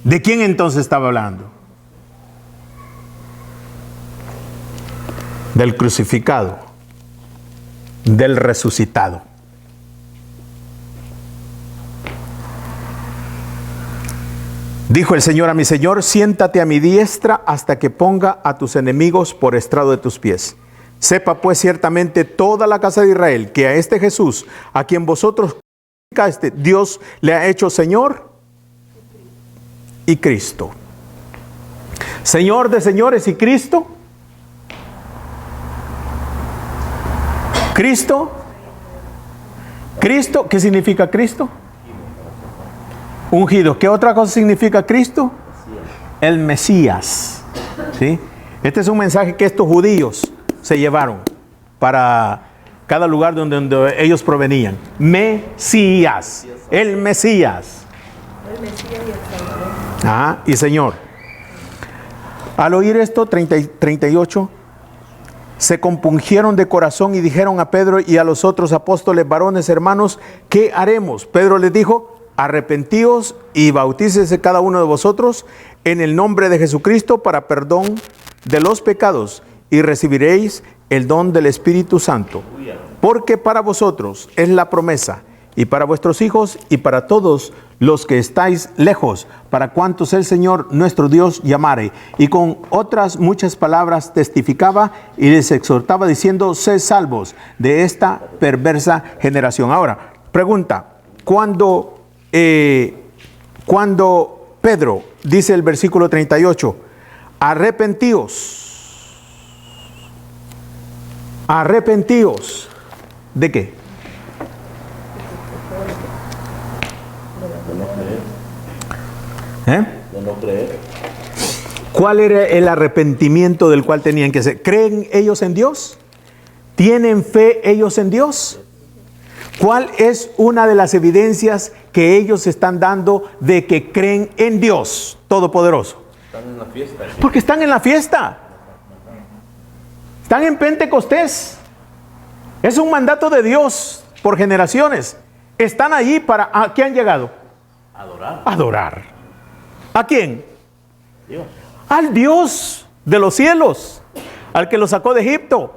¿De quién entonces estaba hablando? Del crucificado, del resucitado. Dijo el Señor a mi Señor, siéntate a mi diestra hasta que ponga a tus enemigos por estrado de tus pies. Sepa pues ciertamente toda la casa de Israel que a este Jesús, a quien vosotros crucificaste, Dios le ha hecho Señor y Cristo. Señor de señores y Cristo. Cristo. Cristo, ¿qué significa Cristo? Ungido. ¿Qué otra cosa significa Cristo? El Mesías. ¿Sí? Este es un mensaje que estos judíos se llevaron para cada lugar donde ellos provenían. Mesías. El Mesías. El Mesías y el Salvador. Y Señor. Al oír esto, 38, se compungieron de corazón y dijeron a Pedro y a los otros apóstoles: varones, hermanos, ¿qué haremos? Pedro les dijo: arrepentíos y bautícese cada uno de vosotros en el nombre de Jesucristo para perdón de los pecados, y recibiréis el don del Espíritu Santo. Porque para vosotros es la promesa, y para vuestros hijos, y para todos los que estáis lejos, para cuantos el Señor nuestro Dios llamare. Y con otras muchas palabras testificaba y les exhortaba diciendo: sed salvos de esta perversa generación. Ahora, pregunta: cuando Pedro dice el versículo 38, arrepentíos, ¿de qué? De no creer. ¿Cuál era el arrepentimiento del cual tenían que ser? ¿Creen ellos en Dios? ¿Tienen fe ellos en Dios? ¿Cuál es una de las evidencias que ellos están dando de que creen en Dios Todopoderoso? Están en la fiesta. Porque están en la fiesta. Están en Pentecostés. Es un mandato de Dios por generaciones. Están allí para... ¿A qué han llegado? Adorar. Adorar. ¿A quién? Dios. Al Dios de los cielos, al que los sacó de Egipto.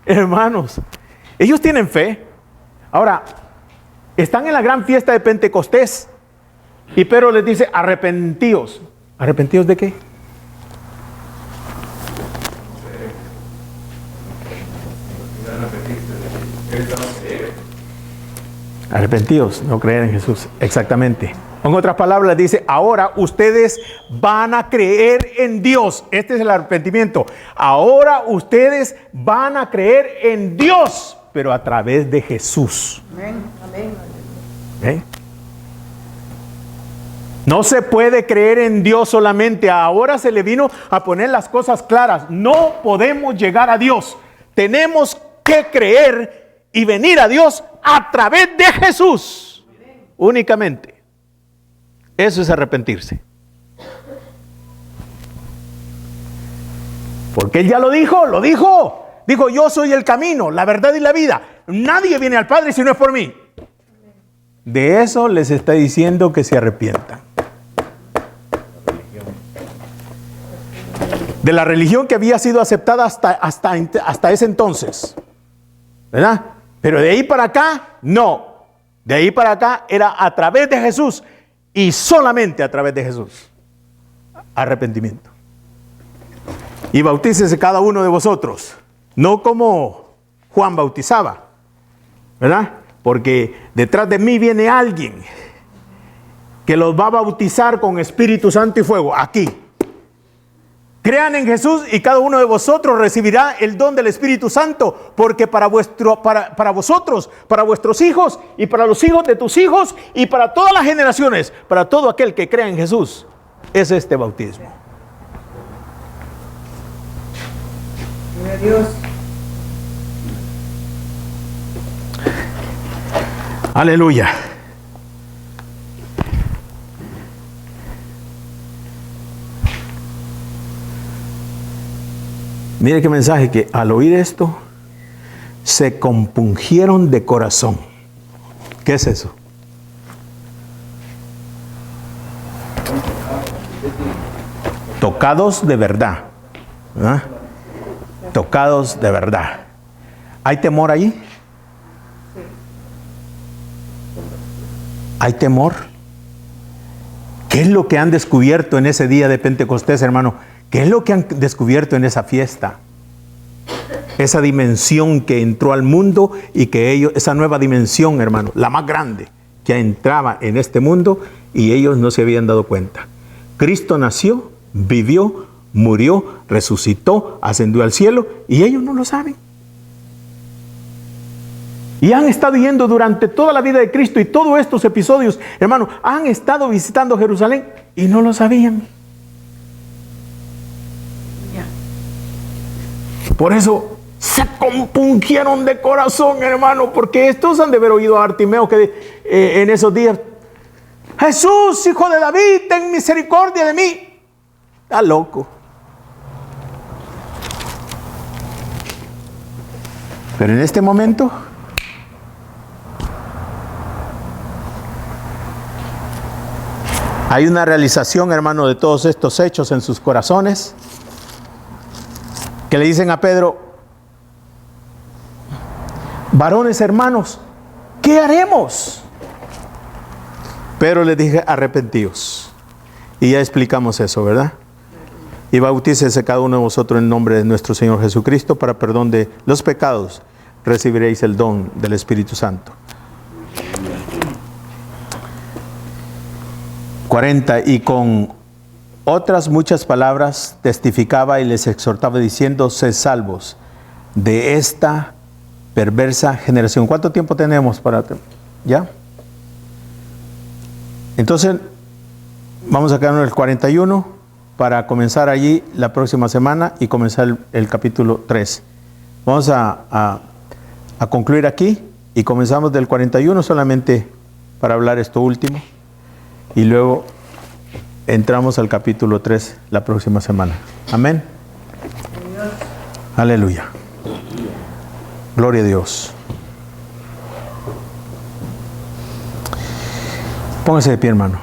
Hermanos, ellos tienen fe. Ahora, están en la gran fiesta de Pentecostés y Pedro les dice: arrepentíos. ¿Arrepentíos de qué? Arrepentíos, no creer en Jesús. Exactamente. En otras palabras, dice: ahora ustedes van a creer en Dios. Este es el arrepentimiento. Ahora ustedes van a creer en Dios, pero a través de Jesús. Amén. Amén. ¿Eh? No se puede creer en Dios solamente. Ahora se le vino a poner las cosas claras. No podemos llegar a Dios. Tenemos que creer y venir a Dios a través de Jesús. Únicamente. Eso es arrepentirse. Porque Él ya lo dijo, Dijo: yo soy el camino, la verdad y la vida. Nadie viene al Padre si no es por mí. De eso les está diciendo que se arrepientan. De la religión que había sido aceptada hasta ese entonces. ¿Verdad? Pero de ahí para acá, no. De ahí para acá era a través de Jesús. Y solamente a través de Jesús. Arrepentimiento. Y bautícese cada uno de vosotros. No como Juan bautizaba. ¿Verdad? Porque detrás de mí viene alguien que los va a bautizar con Espíritu Santo y fuego. Aquí. Crean en Jesús y cada uno de vosotros recibirá el don del Espíritu Santo, porque para vosotros, para vuestros hijos y para los hijos de tus hijos y para todas las generaciones, para todo aquel que crea en Jesús, es este bautismo. Gloria a Dios. Aleluya. Mire qué mensaje, que al oír esto se compungieron de corazón. ¿Qué es eso? Tocados de verdad. ¿Verdad? Tocados de verdad. ¿Hay temor ahí? ¿Hay temor? ¿Qué es lo que han descubierto en ese día de Pentecostés, hermano? ¿Qué es lo que han descubierto en esa fiesta? Esa dimensión que entró al mundo y que ellos, esa nueva dimensión, hermano, la más grande que entraba en este mundo y ellos no se habían dado cuenta. Cristo nació, vivió, murió, resucitó, ascendió al cielo y ellos no lo saben. Y han estado yendo durante toda la vida de Cristo y todos estos episodios, hermano, han estado visitando Jerusalén y no lo sabían. Por eso se compungieron de corazón, hermano, porque estos han de haber oído a Bartimeo que en esos días, Jesús, hijo de David, ten misericordia de mí. Está loco. Pero en este momento hay una realización, hermano, de todos estos hechos en sus corazones, que le dicen a Pedro: varones hermanos, ¿qué haremos? Pedro les dije: arrepentíos. Y ya explicamos eso, ¿verdad? Y bautícese cada uno de vosotros en nombre de nuestro Señor Jesucristo para perdón de los pecados. Recibiréis el don del Espíritu Santo. 40. Y con otras muchas palabras testificaba y les exhortaba diciendo: sed salvos de esta perversa generación. ¿Cuánto tiempo tenemos para...? ¿Ya? Entonces, vamos a quedarnos en el 41 para comenzar allí la próxima semana y comenzar el capítulo 3. Vamos a concluir aquí y comenzamos del 41 solamente para hablar esto último. Y luego entramos al capítulo 3 la próxima semana. Amén. Aleluya. Gloria a Dios. Póngase de pie, hermano.